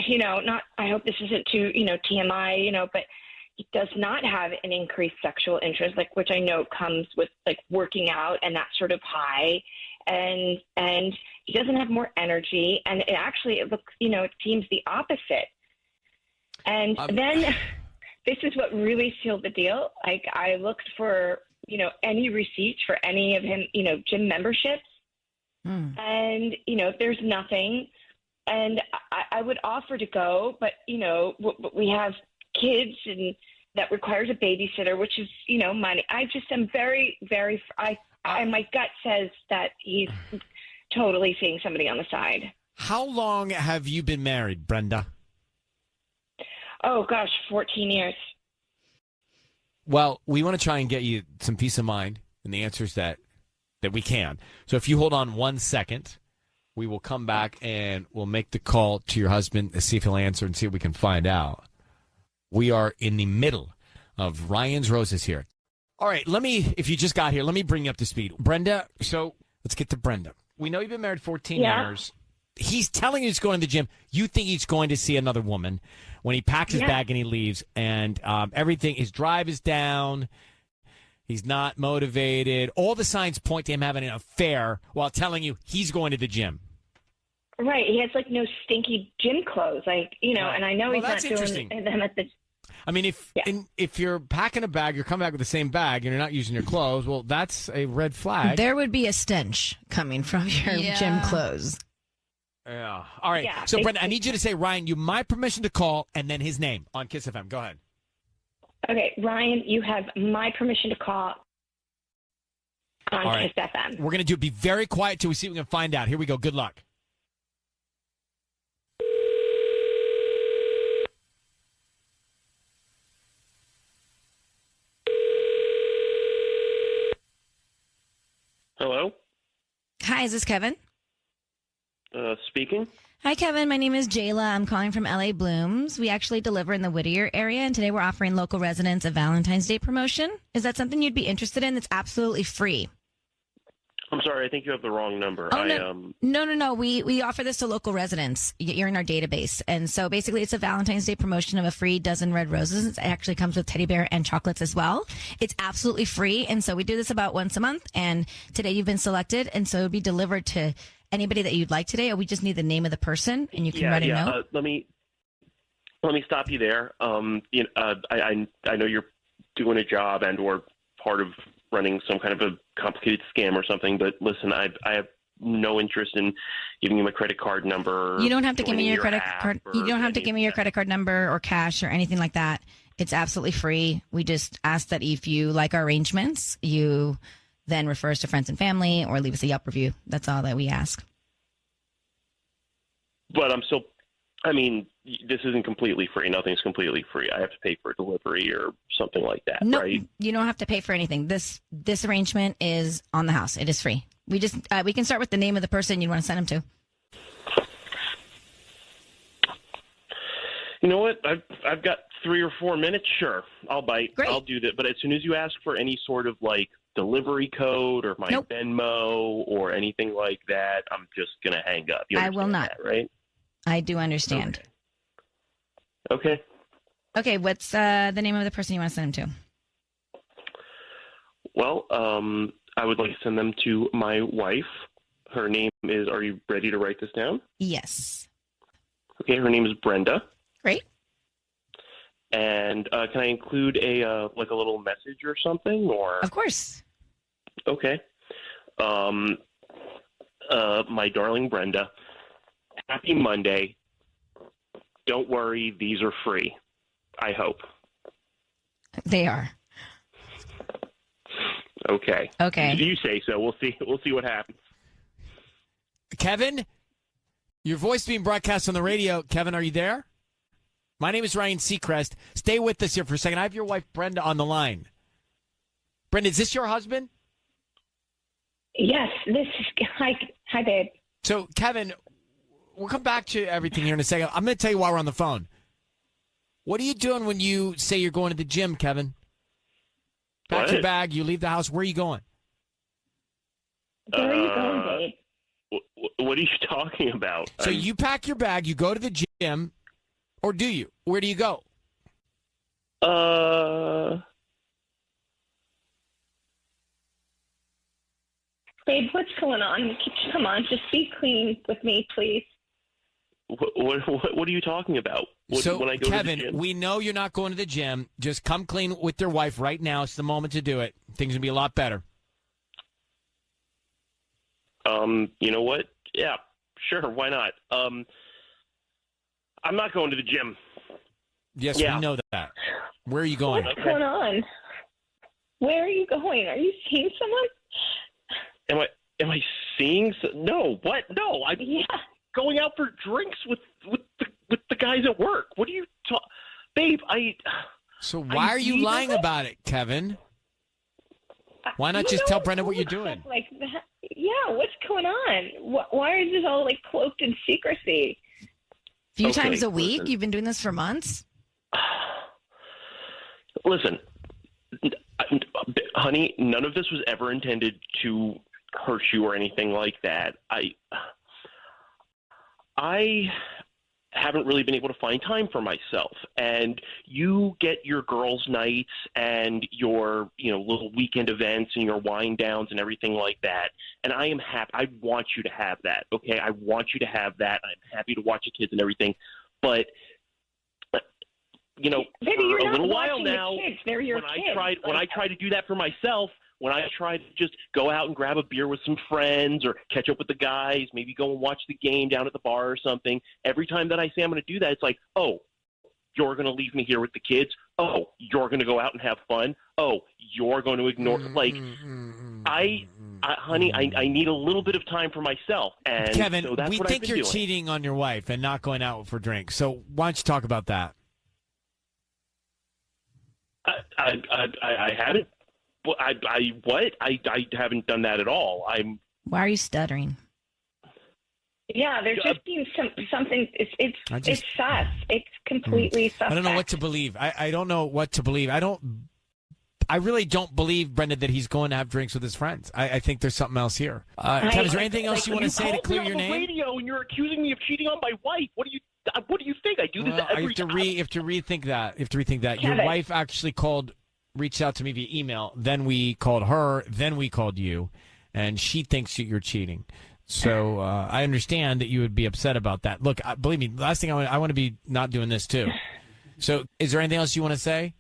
not. I hope this isn't too, TMI, but he does not have an increased sexual interest, like which I know comes with like working out and that sort of high, and he doesn't have more energy, and it looks, it seems the opposite. And then this is what really sealed the deal. Like I looked for, any receipts for any of him, gym memberships. And, there's nothing. And I would offer to go, but, we have kids and that requires a babysitter, which is, money. I just am very, very, my gut says that he's totally seeing somebody on the side. How long have you been married, Brenda? Oh, gosh, 14 years. Well, we want to try and get you some peace of mind and the answers that we can. So if you hold on 1 second, we will come back and we'll make the call to your husband to see if he'll answer and see if we can find out. We are in the middle of Ryan's Roses here. All right, if you just got here, let me bring you up to speed. Brenda, so let's get to Brenda. We know you've been married 14 years. He's telling you he's going to the gym. You think he's going to see another woman when he packs his bag and he leaves, and everything, his drive is down. He's not motivated. All the signs point to him having an affair while telling you he's going to the gym. Right. He has like no stinky gym clothes, like, and I know he's not doing them at the. I mean, if you're packing a bag, you're coming back with the same bag, and you're not using your clothes, well, that's a red flag. There would be a stench coming from your gym clothes. Yeah. All right. Yeah, So, Brenda, I need you to say, Ryan, you have my permission to call, and then his name on Kiss FM. Go ahead. Okay, Ryan, you have my permission to call on Kiss FM. We're going to be very quiet till we see what we can find out. Here we go. Good luck. Hello? Hi, is this Kevin? Speaking. Hi, Kevin. My name is Jayla. I'm calling from LA Blooms. We actually deliver in the Whittier area, and today we're offering local residents a Valentine's Day promotion. Is that something you'd be interested in? It's absolutely free. I'm sorry, I think you have the wrong number. Oh, no. We offer this to local residents. You're in our database. And so basically it's a Valentine's Day promotion of a free dozen red roses. It actually comes with teddy bear and chocolates as well. It's absolutely free. And so we do this about once a month. And today you've been selected. And so it would be delivered to anybody that you'd like today. Or we just need the name of the person and you can write a note. Let me stop you there. I know you're doing a job and or part of running some kind of a complicated scam or something, but listen, I have no interest in giving you my credit card number. You don't have to give me your credit card. You don't have to give me your credit card number or cash or anything like that. It's absolutely free. We just ask that if you like our arrangements, you then refer us to friends and family or leave us a Yelp review. That's all that we ask. But this isn't completely free. Nothing's completely free. I have to pay for a delivery or something like that, right? You don't have to pay for anything. This arrangement is on the house. It is free. We just we can start with the name of the person you'd want to send them to. You know what? I've got 3 or 4 minutes. Sure, I'll bite. Great. I'll do that. But as soon as you ask for any sort of like delivery code or my Venmo or anything like that, I'm just gonna hang up. You I will not. That, right? I do understand. Okay. Okay, what's the name of the person you want to send them to? Well, I would like to send them to my wife. Her name is, are you ready to write this down? Yes. Okay, her name is Brenda. Great. And can I include a little message or something? Or of course. Okay. My darling Brenda, happy Monday. Don't worry, these are free. I hope. They are. Okay. Okay. You say so. We'll see. We'll see what happens. Kevin, your voice being broadcast on the radio. Kevin, are you there? My name is Ryan Seacrest. Stay with us here for a second. I have your wife, Brenda, on the line. Brenda, is this your husband? Yes, this is hi, babe. So, Kevin, we'll come back to everything here in a second. I'm going to tell you while we're on the phone. What are you doing when you say you're going to the gym, Kevin? Pack your bag, you leave the house. Where are you going? Where are you going, babe? What are you talking about? So you pack your bag, you go to the gym, or do you? Where do you go? Babe, what's going on? Come on, just be clean with me, please. What are you talking about? When I go Kevin, to the gym? we know you're not going to the gym. Just come clean with your wife right now. It's the moment to do it. Things will be a lot better. You know what? Yeah, sure. Why not? I'm not going to the gym. Yes, we know that. Where are you going? What's going on? Where are you going? Are you seeing someone? Am I seeing? No. What? No. I'm going out for drinks with the guys at work. What are you talking, babe? So why are you lying about it, Kevin? Why not just tell Brenda what you're doing? Like that? Yeah, what's going on? Why is this all like cloaked in secrecy? A few times a week? You've been doing this for months? Listen, honey, none of this was ever intended to hurt you or anything like that. I haven't really been able to find time for myself, and you get your girls' nights and your little weekend events and your wind downs and everything like that, and I am happy. I want you to have that, okay? I want you to have that. I'm happy to watch the kids and everything, but Baby, for you're a not little while watching now, the kids. They're your kids. when I try to do that for myself, when I try to just go out and grab a beer with some friends or catch up with the guys, maybe go and watch the game down at the bar or something, every time that I say I'm going to do that, it's like, oh, you're going to leave me here with the kids? Oh, you're going to go out and have fun? Oh, you're going to ignore honey, I need a little bit of time for myself. And Kevin, so that's we what think I've you're been doing. cheating on your wife and not going out for drinks. So why don't you talk about that? I haven't. I haven't done that at all. Why are you stuttering? Yeah, there's just being something. It's sus. It's completely sus. I don't know what to believe. I don't know what to believe. I really don't believe, Brenda, that he's going to have drinks with his friends. I think there's something else here. Kevin, is there anything else you want to say to clear your name? Radio, and you're accusing me of cheating on my wife. What do you think? I do this every time. You have to rethink that. You have to rethink that. Your wife actually reached out to me via email. Then we called her. Then we called you, and she thinks that you're cheating. So I understand that you would be upset about that. Look, believe me, last thing I want to be not doing this too. So is there anything else you want to say?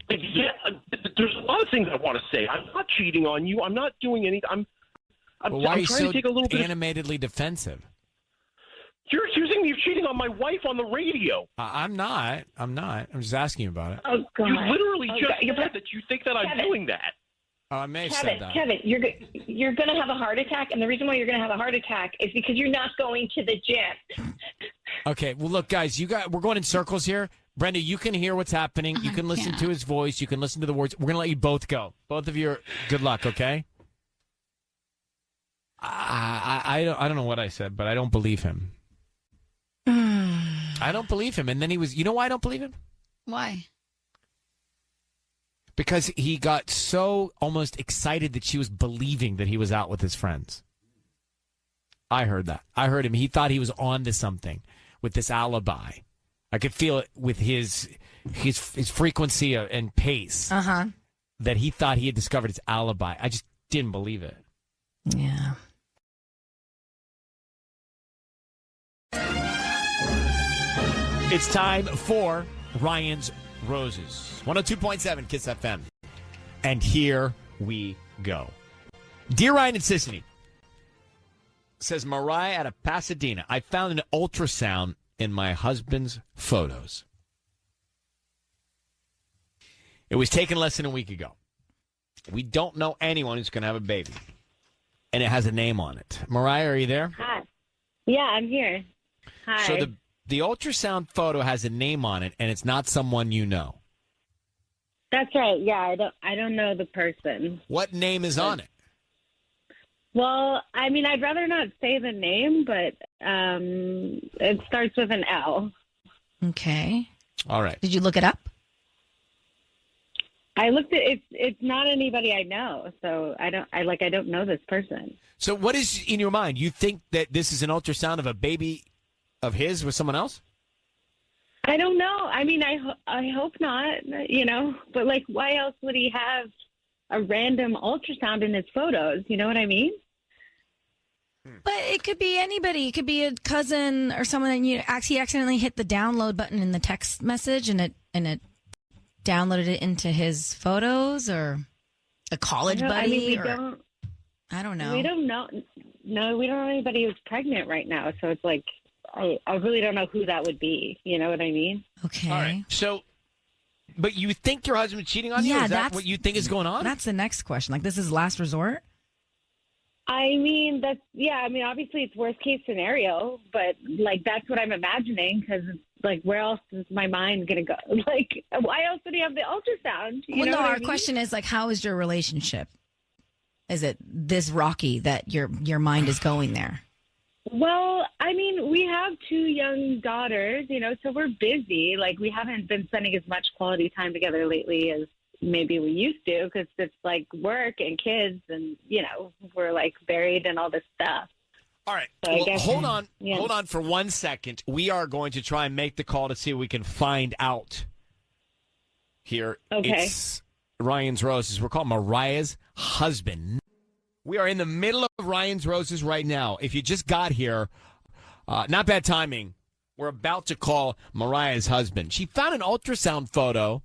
Yeah, there's a lot of things I want to say. I'm not cheating on you. I'm not doing anything. Why are you trying so to take a little bit animatedly defensive? You're accusing me of cheating on my wife on the radio. I'm not. I'm just asking you about it. Oh, God. You literally just God. said that you think that I'm doing that. Oh, I may have said that. Kevin, you're going to have a heart attack, and the reason why you're going to have a heart attack is because you're not going to the gym. Okay, well, look, guys, we're going in circles here. Brenda, you can hear what's happening. You can listen to his voice. You can listen to the words. We're going to let you both go. Both of you, good luck, okay? I don't know what I said, but I don't believe him. I don't believe him. And then you know why I don't believe him? Why? Because he got so almost excited that she was believing that he was out with his friends. I heard that. I heard him. He thought he was on to something with this alibi. I could feel it with his frequency and pace. That he thought he had discovered his alibi. I just didn't believe it. Yeah. It's time for Ryan's Roses. 102.7 Kiss FM. And here we go. Dear Ryan and Sissany, says Mariah out of Pasadena, I found an ultrasound in my husband's photos. It was taken less than a week ago. We don't know anyone who's going to have a baby. And it has a name on it. Mariah, are you there? Hi. Yeah, I'm here. Hi. So the ultrasound photo has a name on it, and it's not someone you know. That's right. Yeah, I don't know the person. What name is on it? Well, I mean, I'd rather not say the name, but it starts with an L. Okay. All right. Did you look it up? I looked at it. It's not anybody I know, so I don't know this person. So what is in your mind? You think that this is an ultrasound of a baby of his with someone else? I don't know. I mean, I hope not, but like, why else would he have a random ultrasound in his photos? You know what I mean? But it could be anybody. It could be a cousin or someone, and he accidentally hit the download button in the text message, and it downloaded it into his photos, or a college buddy. I mean, I don't know. We don't know. No, we don't know anybody who's pregnant right now. So it's like, I really don't know who that would be. You know what I mean? Okay. All right. So, but you think your husband's cheating on you? Yeah, Is that what you think is going on? That's the next question. Like, this is last resort? I mean, obviously it's worst case scenario, but like, that's what I'm imagining, because like, where else is my mind going to go? Like, why else would he have the ultrasound? Our question is like, how is your relationship? Is it this rocky that your mind is going there? Well, I mean, we have 2 young daughters, so we're busy. Like, we haven't been spending as much quality time together lately as maybe we used to, because it's like work and kids, and we're like buried in all this stuff. All right. So Well, guess, hold on. yeah. Hold on for 1 second. We are going to try and make the call to see if we can find out here. Okay. It's Ryan's Roses. We're calling Mariah's husband. We are in the middle of Ryan's Roses right now. If you just got here, not bad timing. We're about to call Mariah's husband. She found an ultrasound photo,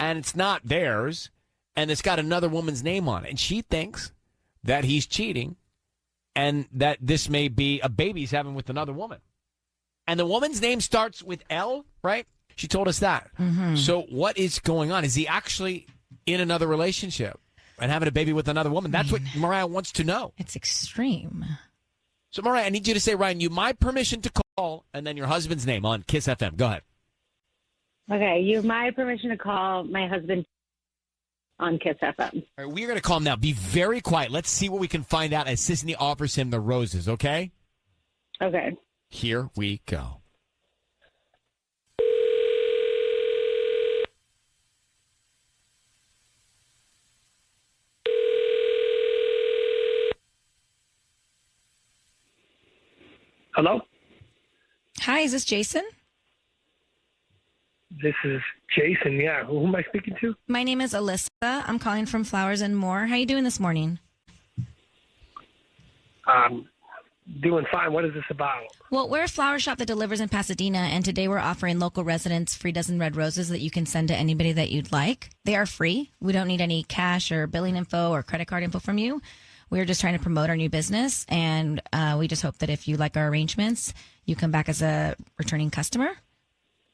and it's not theirs, and it's got another woman's name on it. And she thinks that he's cheating and that this may be a baby he's having with another woman. And the woman's name starts with L, right? She told us that. Mm-hmm. So what is going on? Is he actually in another relationship and having a baby with another woman? That's what Mariah wants to know. It's extreme. So, Mariah, I need you to say, Ryan, you my permission to call, and then your husband's name on Kiss FM. Go ahead. Okay, you have my permission to call my husband on Kiss FM. All right, we're going to call him now. Be very quiet. Let's see what we can find out as Sisney offers him the roses, okay? Okay. Here we go. Hello? Hi, is this Jason? This is Jason. Yeah. Who am I speaking to? My name is Alyssa. I'm calling from Flowers and More. How you doing this morning? Doing fine. What is this about? Well, we're a flower shop that delivers in Pasadena, and today we're offering local residents free dozen red roses that you can send to anybody that you'd like. They are free. We don't need any cash or billing info or credit card info from you. We're just trying to promote our new business, and we just hope that if you like our arrangements, you come back as a returning customer.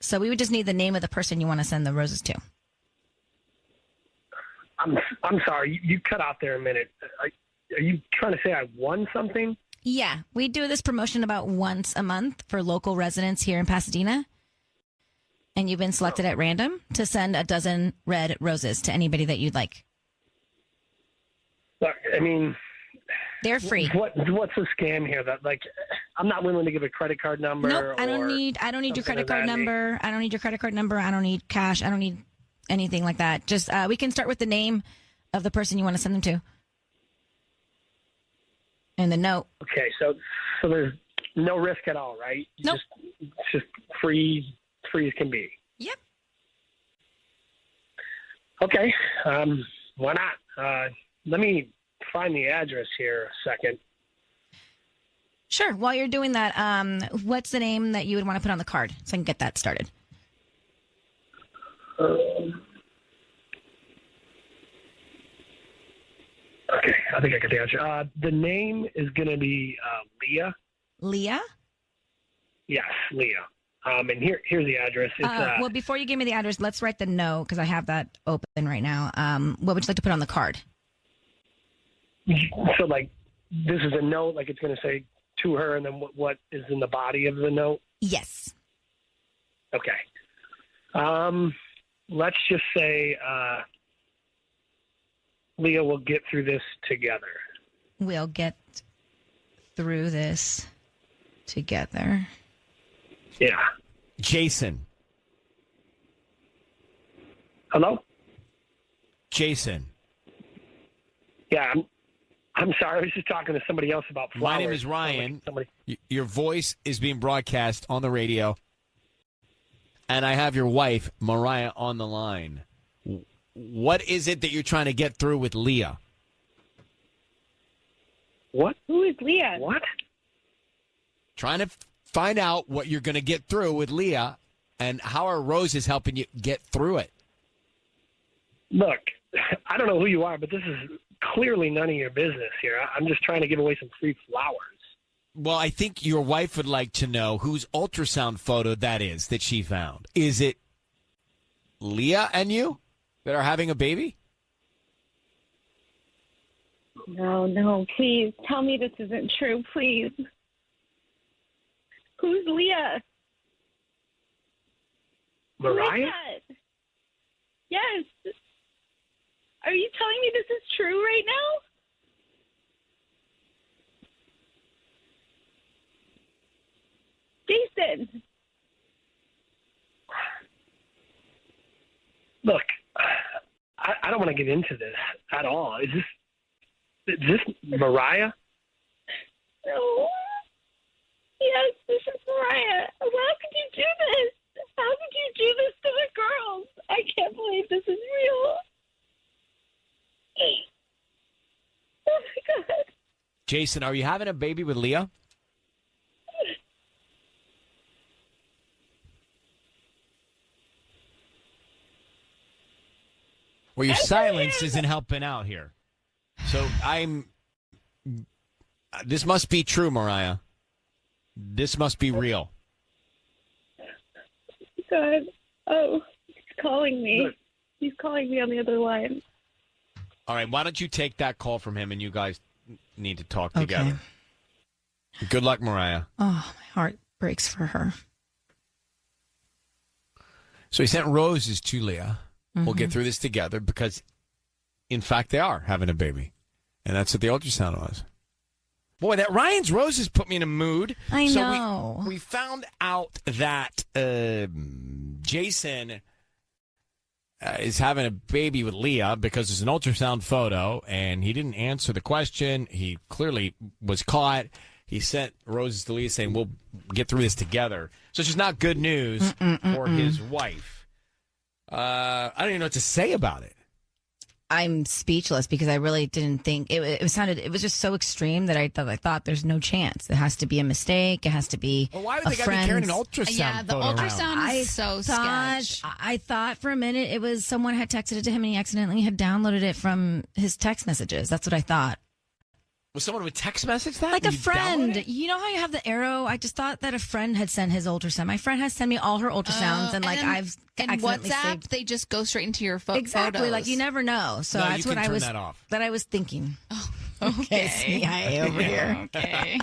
So we would just need the name of the person you want to send the roses to. I'm sorry. You cut out there a minute. Are you trying to say I won something? Yeah, we do this promotion about once a month for local residents here in Pasadena. And you've been selected at random to send a dozen red roses to anybody that you'd like. Look, I mean, they're free. What's the scam here? That I'm not willing to give a credit card number. Nope, I don't need your credit card number. I don't need your credit card number. I don't need cash. I don't need anything like that. Just we can start with the name of the person you want to send them to. And the note. Okay, so there's no risk at all, right? Nope. It's just free as can be. Yep. Okay, why not? Let me find the address here a second. Sure. While you're doing that, what's the name that you would want to put on the card so I can get that started? Okay, I think I got the answer. The name is going to be Leah. Leah? Yes, Leah. And here's the address. It's, well, before you give me the address, let's write the note because I have that open right now. What would you like to put on the card? So, this is a note, it's going to say to her, and then what is in the body of the note? Yes. Okay. let's just say Leah will get through this together. We'll get through this together. Yeah. Jason. Hello? Jason. Yeah, I'm sorry. I was just talking to somebody else about flowers. My name is Ryan. Your voice is being broadcast on the radio. And I have your wife, Mariah, on the line. What is it that you're trying to get through with Leah? What? Who is Leah? What? Trying to find out what you're going to get through with Leah, and how are roses helping you get through it? Look, I don't know who you are, but this is clearly none of your business here. I'm just trying to give away some free flowers. Well, I think your wife would like to know whose ultrasound photo that is that she found. Is it Leah and you that are having a baby? No, please. Tell me this isn't true, please. Who's Leah? Mariah? Who is that? Yes. Are you telling me this is true right now? Jason. Look, I don't want to get into this at all. Is this Mariah? No. Yes, this is Mariah. How could you do this? How could you do this to the girls? I can't believe this is real. Oh, my God. Jason, are you having a baby with Leah? Well, your silence isn't helping out here. So this must be true, Mariah. This must be real. God. Oh, he's calling me. He's calling me on the other line. All right, why don't you take that call from him, and you guys need to talk together. Good luck, Mariah. Oh, my heart breaks for her. So he sent roses to Leah. We'll get through this together because, in fact, they are having a baby. And that's what the ultrasound was. Boy, that Ryan's roses put me in a mood. I know. So we found out that Jason is having a baby with Leah because it's an ultrasound photo, and he didn't answer the question. He clearly was caught. He sent roses to Leah saying, we'll get through this together. So it's just not good news for his wife. I don't even know what to say about it. I'm speechless because I really didn't think it was just so extreme that I thought there's no chance. It has to be a mistake. It has to be. Well, why would they gotta be carrying an ultrasound? Yeah, the photo ultrasound around? is so sketch. I thought for a minute it was someone had texted it to him and he accidentally had downloaded it from his text messages. That's what I thought. Was someone would text message that? Like a You friend. download it? You know how you have the arrow? I just thought that a friend had sent his ultrasound. My friend has sent me all her ultrasounds, and I've and accidentally WhatsApp, saved. they just go straight into your Exactly. photos. Like you never know. So No, that's you what can I turn was. that off. That I was thinking. Oh, okay. CIA over here. Okay.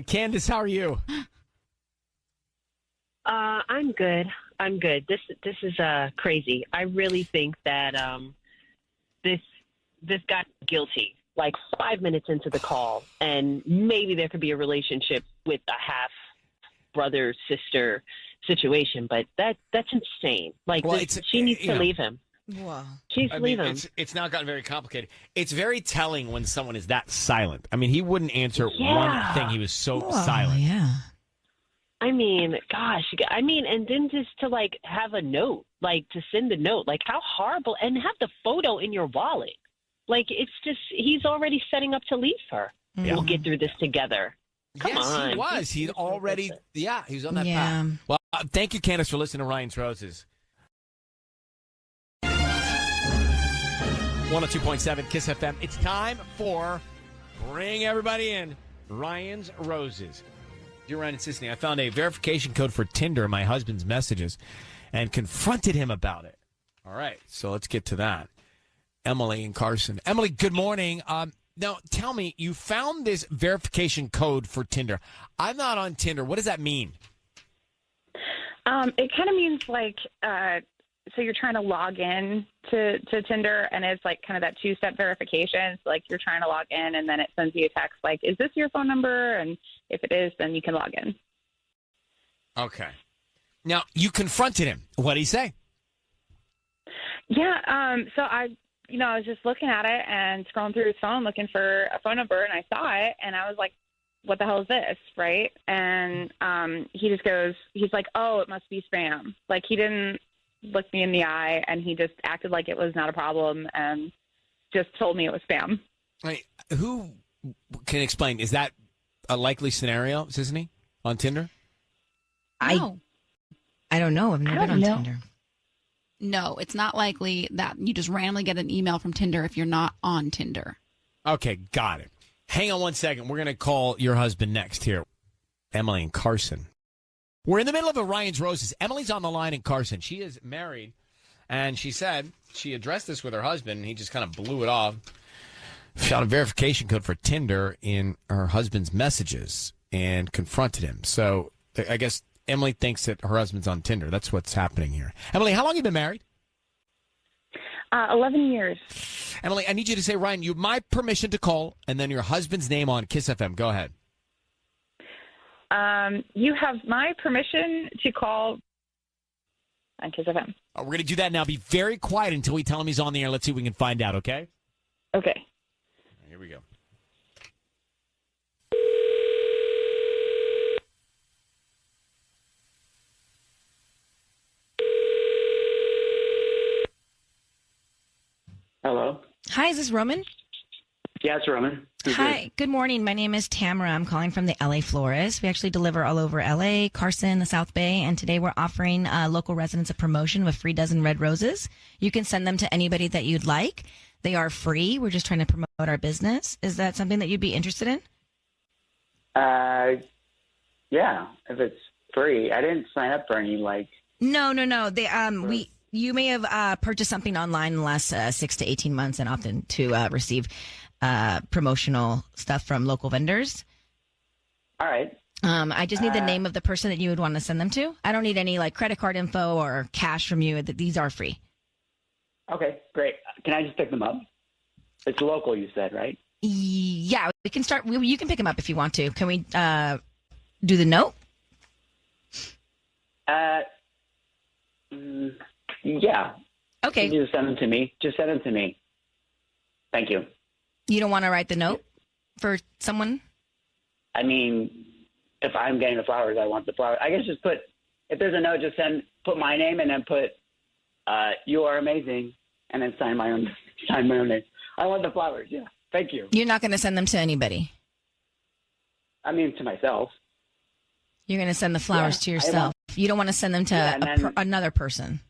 Candace, how are you? I'm good. I'm good. This is crazy. I really think that this got guilty like 5 minutes into the call, and maybe there could be a relationship with a half brother sister situation, but that's insane. Like Well, she needs to leave him. Wow. She needs to leave him. It's now gotten very complicated. It's very telling when someone is that silent. I mean, he wouldn't answer Yeah. one thing. He was so Oh, silent. yeah. I mean, gosh, and then just to like have a note, like to send a note, like how horrible, and have the photo in your wallet. Like it's just, he's already setting up to leave her. Yeah. We'll get through this together. Come on. He was. He already, he was on that Yeah. path. Well, thank you, Candace, for listening to Ryan's Roses. 102.7 KISS FM. It's time for Bring Everybody In, Ryan's Roses. Dear Ryan and Sisney, I found a verification code for Tinder in my husband's messages and confronted him about it. All right, so let's get to that. Emily and Carson. Emily, good morning. Now, tell me, you found this verification code for Tinder. I'm not on Tinder. What does that mean? It kind of means like so you're trying to log in to Tinder, and it's like kind of that 2-step verification. So like you're trying to log in, and then it sends you a text like, "Is this your phone number?" And if it is, then you can log in. Okay. Now you confronted him. What'd he say? Yeah. So I was just looking at it and scrolling through his phone looking for a phone number, and I saw it, and I was like, "What the hell is this?" Right? And he just goes, he's like, "Oh, it must be spam." Like he didn't look me in the eye, and he just acted like it was not a problem and just told me it was spam. Wait, who can explain? Is that a likely scenario, isn't he, on Tinder? No. I don't know. I've never been on Tinder. No, it's not likely that you just randomly get an email from Tinder if you're not on Tinder. Okay, got it. Hang on one second. We're going to call your husband next here, Emily and Carson. We're in the middle of a Ryan's Roses. Emily's on the line in Carson. She is married, and she said she addressed this with her husband, and he just kind of blew it off. Found a verification code for Tinder in her husband's messages and confronted him. So I guess Emily thinks that her husband's on Tinder. That's what's happening here. Emily, how long have you been married? 11 years. Emily, I need you to say, Ryan, you have my permission to call, and then your husband's name on Kiss FM. Go ahead. You have my permission to call on Kiss FM. We're going to do that now. Be very quiet until we tell him he's on the air. Let's see if we can find out, okay? Okay. Here we go. Hello. Hi, is this Roman? Yeah, it's Roman. Hi, good morning. My name is Tamara. I'm calling from the LA Florist. We actually deliver all over LA, Carson, the South Bay, and today we're offering local residents a promotion of a free dozen red roses. You can send them to anybody that you'd like. They are free. We're just trying to promote our business. Is that something that you'd be interested in? Yeah, if it's free. I didn't sign up for any No. They you may have purchased something online in the last 6 to 18 months and opted to receive promotional stuff from local vendors. All right. I just need the name of the person that you would want to send them to. I don't need any credit card info or cash from you. These are free. Okay, great. Can I just pick them up? It's local, you said, right? Yeah, we can start. You can pick them up if you want to. Can we do the note? Yeah. Okay. You just send them to me. Just send them to me. Thank you. You don't want to write the note for someone? I mean, if I'm getting the flowers, I want the flowers. I guess just if there's a note, just put my name and then put, you are amazing, and then sign my own name. I want the flowers, yeah. Thank you. You're not going to send them to anybody? I mean, to myself. You're going to send the flowers to yourself. You don't want to send them to another person?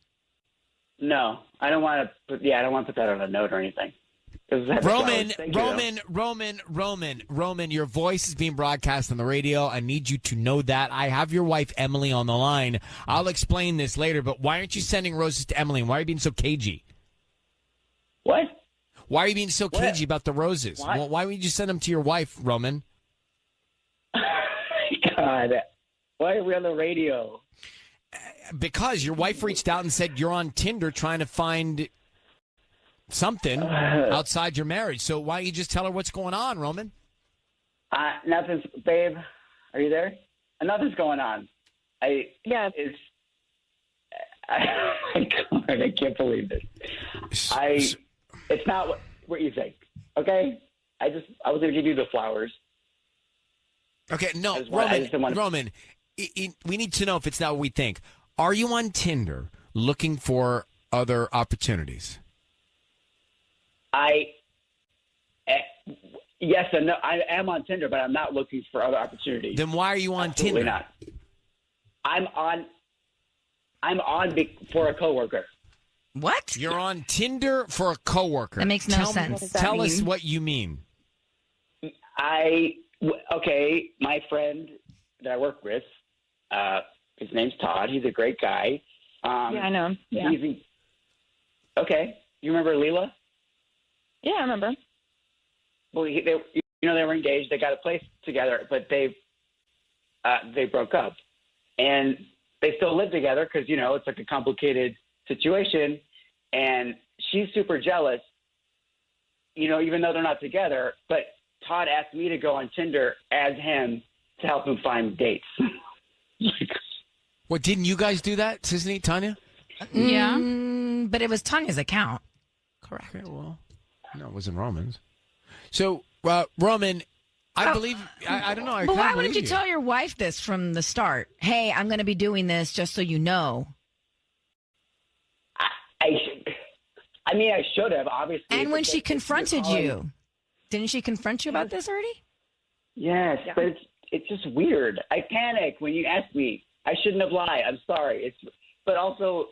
No, I don't want to put that on a note or anything. Roman, your voice is being broadcast on the radio. I need you to know that. I have your wife, Emily, on the line. I'll explain this later, but why aren't you sending roses to Emily? Why are you being so cagey? What? Why are you being so cagey about the roses? Well, why would you send them to your wife, Roman? God, why are we on the radio? Because your wife reached out and said you're on Tinder trying to find something outside your marriage. So why don't you just tell her what's going on, Roman? Nothing's, babe. Are you there? Nothing's going on. My God, I can't believe this. It's not what you think. Okay, I was going to give you the flowers. Okay, no, Roman. We need to know if it's not what we think. Are you on Tinder looking for other opportunities? Yes and no. I am on Tinder, but I'm not looking for other opportunities. Then why are you on Absolutely Tinder? Not. I'm on for a coworker. What? You're on Tinder for a coworker. That makes no sense. Tell us what you mean. Okay, my friend that I work with, his name's Todd. He's a great guy. Yeah, I know him. Yeah. Okay. You remember Leela? Yeah, I remember. Well, they were engaged. They got a place together, but they broke up, and they still live together because it's like a complicated situation, and she's super jealous, even though they're not together. But Todd asked me to go on Tinder as him to help him find dates. What, didn't you guys do that, Sisney, Tanya? Yeah. But it was Tanya's account. Correct. Okay, well, no, it wasn't Roman's. So, Roman, I believe, I don't know. But why wouldn't you tell your wife this from the start? Hey, I'm going to be doing this just so you know. I should have, obviously. And when she confronted you, didn't she confront you about this already? Yes, but it's just weird. I panic when you ask me. I shouldn't have lied. I'm sorry. But also,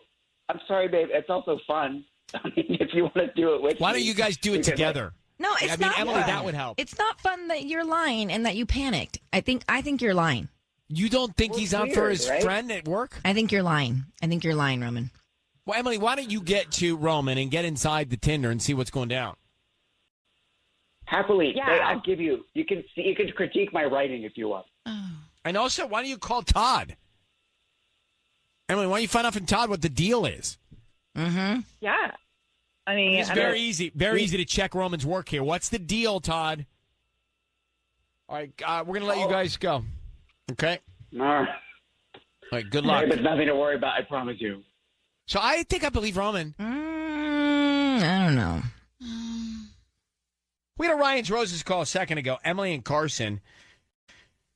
I'm sorry, babe. It's also fun. I mean, if you want to do it with me. Why don't you guys do it together? No, it's not Emily, fun. that would help. It's not fun that you're lying and that you panicked. I think you're lying. You don't think he's out for his friend at work? I think you're lying. Roman. Well, Emily, why don't you get to Roman and get inside the Tinder and see what's going down? Happily. Yeah. I'll give you. You can critique my writing if you want. And also, why don't you call Todd? Emily, why don't you find out from Todd what the deal is? Mm-hmm. Yeah. I mean, it's very easy to check Roman's work here. What's the deal, Todd? All right, we're going to let you guys go. Okay? All right, good luck. There's nothing to worry about, I promise you. So I think I believe Roman. I don't know. We had a Ryan's Roses call a second ago. Emily and Carson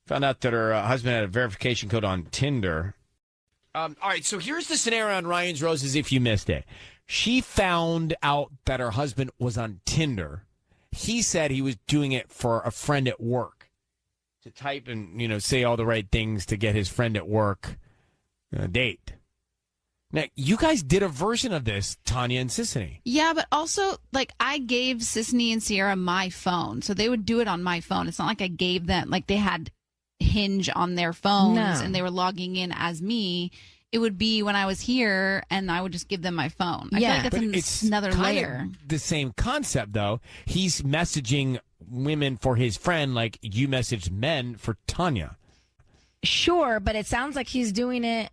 found out that her husband had a verification code on Tinder. All right, so here's the scenario on Ryan's Roses if you missed it. She found out that her husband was on Tinder. He said he was doing it for a friend at work to type and, say all the right things to get his friend at work a date. Now, you guys did a version of this, Tanya and Sisney. Yeah, but also, I gave Sisney and Sierra my phone, so they would do it on my phone. It's not like I gave them, they had Hinge on their phones and they were logging in as me. It would be when I was here, and I would just give them my phone. I feel like it's another layer. The same concept, though. He's messaging women for his friend like you messaged men for Tanya. Sure, but it sounds like he's doing it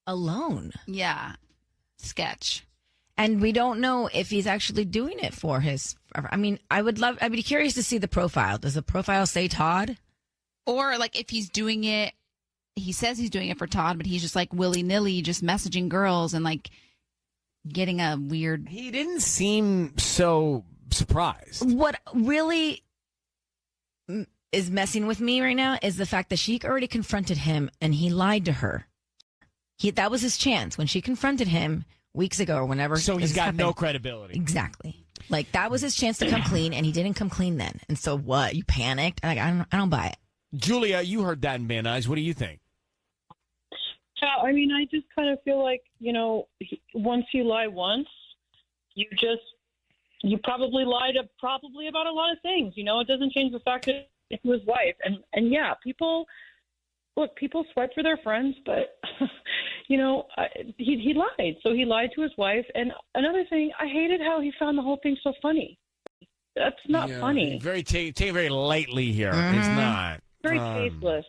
alone. Yeah. Sketch. And we don't know if he's actually doing it for his... I mean, I'd be curious to see the profile. Does the profile say Todd? Or, if he's doing it, he says he's doing it for Todd, but he's just, willy-nilly just messaging girls and, getting a weird... He didn't seem so surprised. What really is messing with me right now is the fact that she already confronted him and he lied to her. That was his chance when she confronted him weeks ago or whenever. So he's got no credibility. Exactly. That was his chance to come clean, and he didn't come clean then. And so what? You panicked? I don't buy it. Julia, you heard that in Van Nuys. What do you think? Yeah, I mean, I just kind of feel like, once you lie once, you probably lied about a lot of things. It doesn't change the fact that it's his wife. And yeah, people swipe for their friends, but, he lied. So he lied to his wife. And another thing, I hated how he found the whole thing so funny. That's not funny. Take it very lightly here. It's not. Very tasteless.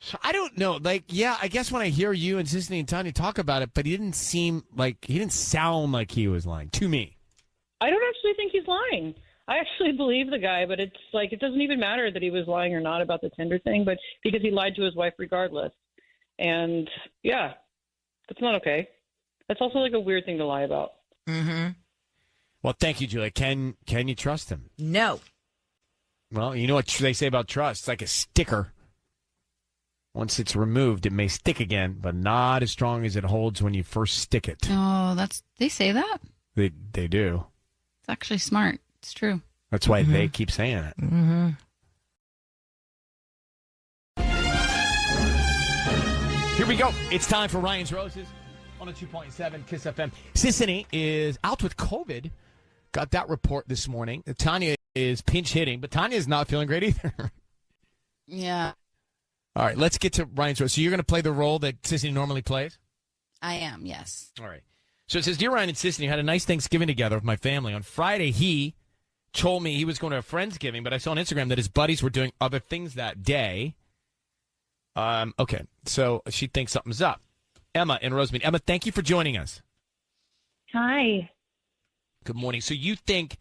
So I don't know. I guess when I hear you and Sisney and Tanya talk about it, but he didn't sound like he was lying to me. I don't actually think he's lying. I actually believe the guy, but it's it doesn't even matter that he was lying or not about the Tinder thing, but because he lied to his wife regardless. And yeah, that's not okay. That's also a weird thing to lie about. Mm-hmm. Well, thank you, Julia. Can you trust him? No. Well, you know what they say about trust. It's like a sticker. Once it's removed, it may stick again, but not as strong as it holds when you first stick it. Oh, they say that? They do. It's actually smart. It's true. That's why they keep saying it. Mm-hmm. Here we go. It's time for Ryan's Roses. 102.7 Kiss FM. Sisney is out with COVID. Got that report this morning. Tanya is pinch hitting, but Tanya is not feeling great either. Yeah. All right, let's get to Ryan's Roses. So you're going to play the role that Sisney normally plays? I am, yes. All right. So it says, Dear Ryan and Sisney, had a nice Thanksgiving together with my family. On Friday, he told me he was going to a Friendsgiving, but I saw on Instagram that his buddies were doing other things that day. Okay, so she thinks something's up. Emma in Rosemead. Emma, thank you for joining us. Hi. Good morning. So you think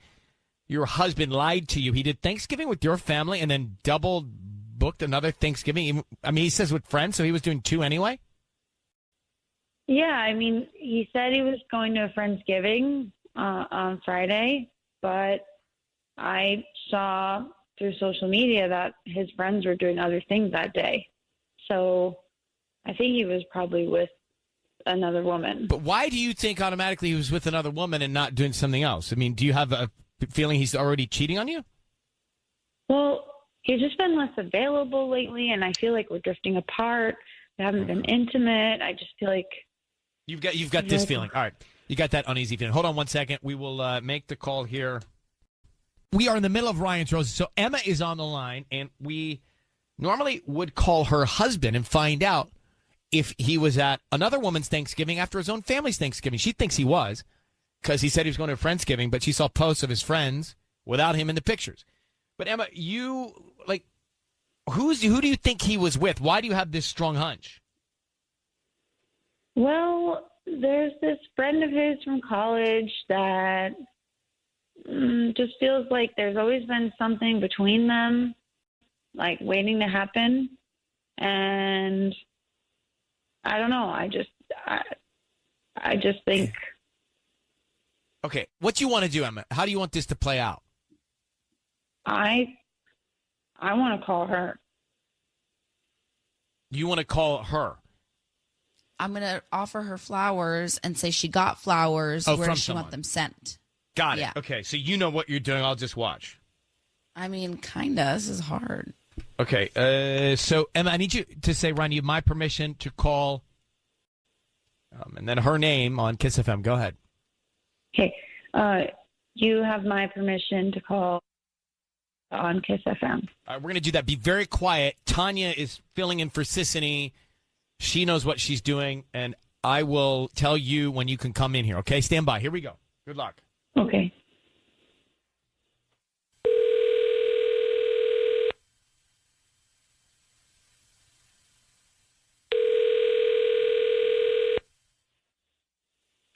your husband lied to you? He did Thanksgiving with your family and then double booked another Thanksgiving? I mean, he says with friends, so he was doing 2 anyway? Yeah, I mean, he said he was going to a Friendsgiving on Friday, but I saw through social media that his friends were doing other things that day. So I think he was probably with another woman. But why do you think automatically he was with another woman and not doing something else? I mean, do you have a feeling he's already cheating on you? Well, he's just been less available lately, and I feel like we're drifting apart. We haven't been intimate. I just feel like You've got this feeling. All right. You got that uneasy feeling. Hold on one second. We will make the call here. We are in the middle of Ryan's Roses. So Emma is on the line, and we normally would call her husband and find out if he was at another woman's Thanksgiving after his own family's Thanksgiving. She thinks he was because he said he was going to a Friendsgiving, but she saw posts of his friends without him in the pictures. But Emma, who do you think he was with? Why do you have this strong hunch? well, there's this friend of his from college that just feels like there's always been something between them, like waiting to happen. And I don't know. I just think. Okay, what do you want to do, Emma? How do you want this to play out? I want to call her. You want to call her? I'm going to offer her flowers and say she got flowers. Oh, Where from does she someone. want them sent? Got it. Yeah. Okay, so you know what you're doing. I'll just watch. I mean, kind of. This is hard. Okay, so Emma, I need you to say, Ryan, you have my permission to call, and then her name on Kiss FM. Go ahead. Okay. You have my permission to call on Kiss FM. All right, we're going to do that. Be very quiet. Tanya is filling in for Sissany. She knows what she's doing, and I will tell you when you can come in here. Okay, stand by. Here we go. Good luck. Okay.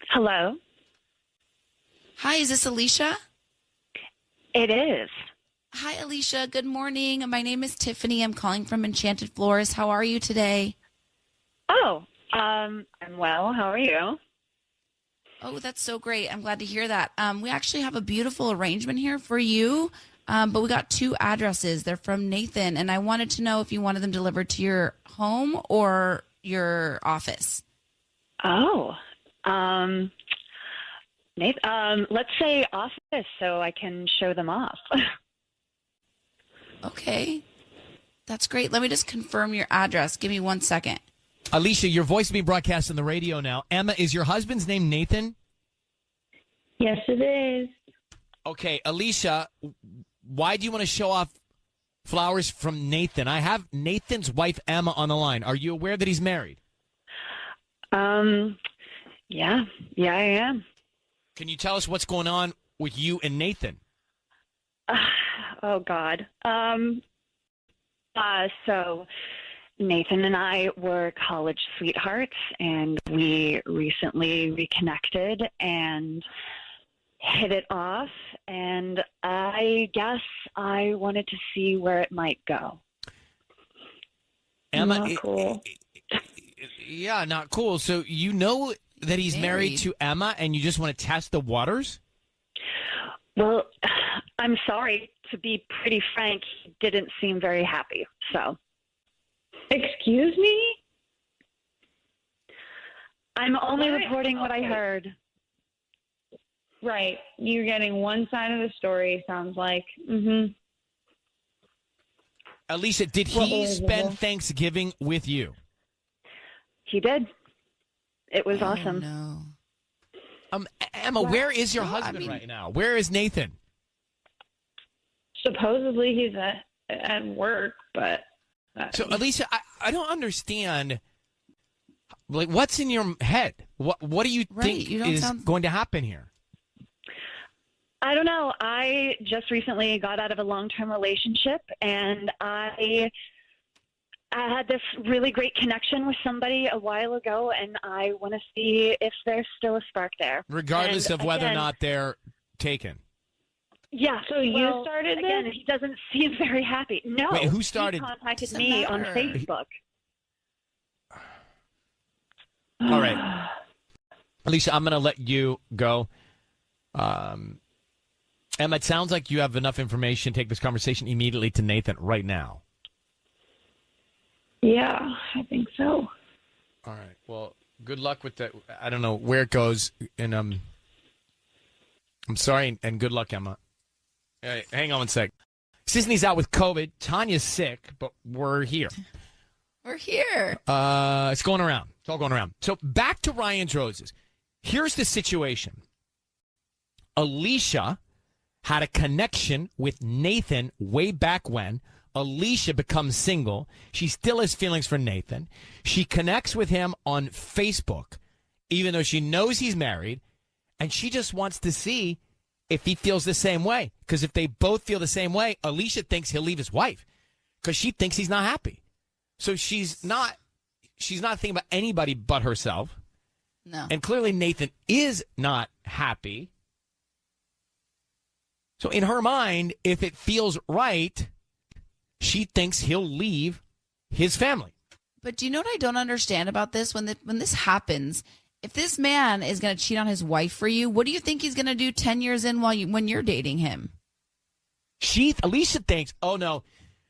Hello. Hi, is this Alicia? It is. Hi, Alicia. Good morning. My name is Tiffany. I'm calling from Enchanted Floors. How are you today? Oh, I'm well. How are you? Oh, that's so great. I'm glad to hear that. We actually have a beautiful arrangement here for you, but we got 2 addresses. They're from Nathan, and I wanted to know if you wanted them delivered to your home or your office. Oh, Nathan, let's say office so I can show them off. Okay. That's great. Let me just confirm your address. Give me 1 second. Alicia, your voice is being broadcast on the radio now. Emma, is your husband's name Nathan? Yes, it is. Okay, Alicia, why do you want to show off flowers from Nathan? I have Nathan's wife, Emma, on the line. Are you aware that he's married? Yeah, I am. Can you tell us what's going on with you and Nathan? Oh, God. So Nathan and I were college sweethearts, and we recently reconnected and hit it off, and I guess I wanted to see where it might go. Emma, Not cool. Yeah, not cool. So you know that he's married to Emma, and you just want to test the waters? Well, I'm sorry. To be pretty frank, he didn't seem very happy, so. Excuse me? I'm only reporting what I heard. Right. You're getting one side of the story, sounds like. Mm-hmm. Alicia, did he spend Thanksgiving with you? He did. It was awesome. No. Emma, where is your husband right now? Where is Nathan? Supposedly he's at work, but... So, Alicia, I don't understand. Like, what's in your head? What do you think is going to happen here? I don't know. I just recently got out of a long-term relationship, and I I had this really great connection with somebody a while ago, and I want to see if there's still a spark there. Regardless And of whether or again, not they're taken. Yeah. So you started again, this? he doesn't seem very happy. No. Wait, who started? He contacted me on Facebook. All right. Alicia, I'm going to let you go. Emma, it sounds like you have enough information. Take this conversation immediately to Nathan right now. Yeah, I think so. All right. Well, good luck with that. I don't know where it goes. And I'm sorry, and good luck, Emma. Hey, hang on one sec. Sisney's out with COVID. Tanya's sick, but we're here. We're here. It's going around. It's all going around. So back to Ryan's Roses. Here's the situation. Alicia had a connection with Nathan way back when. Alicia becomes single. She still has feelings for Nathan. She connects with him on Facebook, even though she knows he's married, and she just wants to see if he feels the same way. Because if they both feel the same way, Alicia thinks he'll leave his wife because she thinks he's not happy. So she's not thinking about anybody but herself. No. And clearly Nathan is not happy. So in her mind, if it feels right, she thinks he'll leave his family. But do you know what I don't understand about this? When this happens, if this man is going to cheat on his wife for you, what do you think he's going to do 10 years in when you're dating him? Alicia thinks, oh no,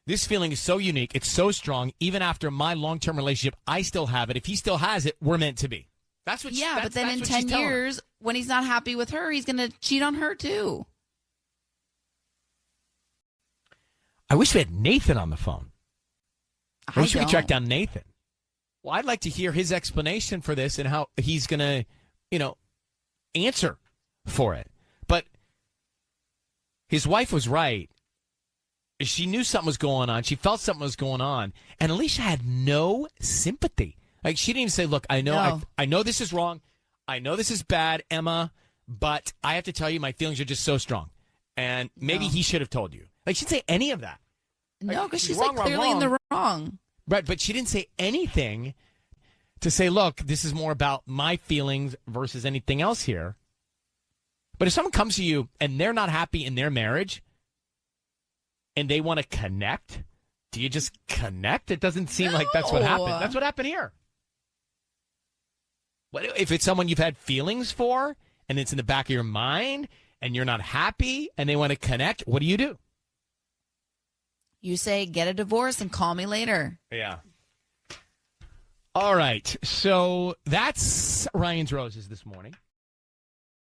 this feeling is so unique. It's so strong. Even after my long-term relationship, I still have it. If he still has it, we're meant to be. That's what. Yeah, but then in 10 years, when he's not happy with her, he's going to cheat on her too. I wish we had Nathan on the phone. I wish we could track don't. down Nathan. Well, I'd like to hear his explanation for this and how he's going to, answer for it. But his wife was right. She knew something was going on. She felt something was going on. And Alicia had no sympathy. Like, she didn't even say, look, I know No. I know this is wrong. I know this is bad, Emma, but I have to tell you, my feelings are just so strong. And maybe he should have told you. Like, she didn't say any of that. No, because she's wrong, clearly in the wrong. Right, but she didn't say anything to say, look, this is more about my feelings versus anything else here. But if someone comes to you and they're not happy in their marriage and they want to connect, do you just connect? It doesn't seem like that's what happened. That's what happened here. What if it's someone you've had feelings for and it's in the back of your mind and you're not happy and they want to connect? What do? You say, get a divorce and call me later. Yeah. All right. So that's Ryan's Roses this morning.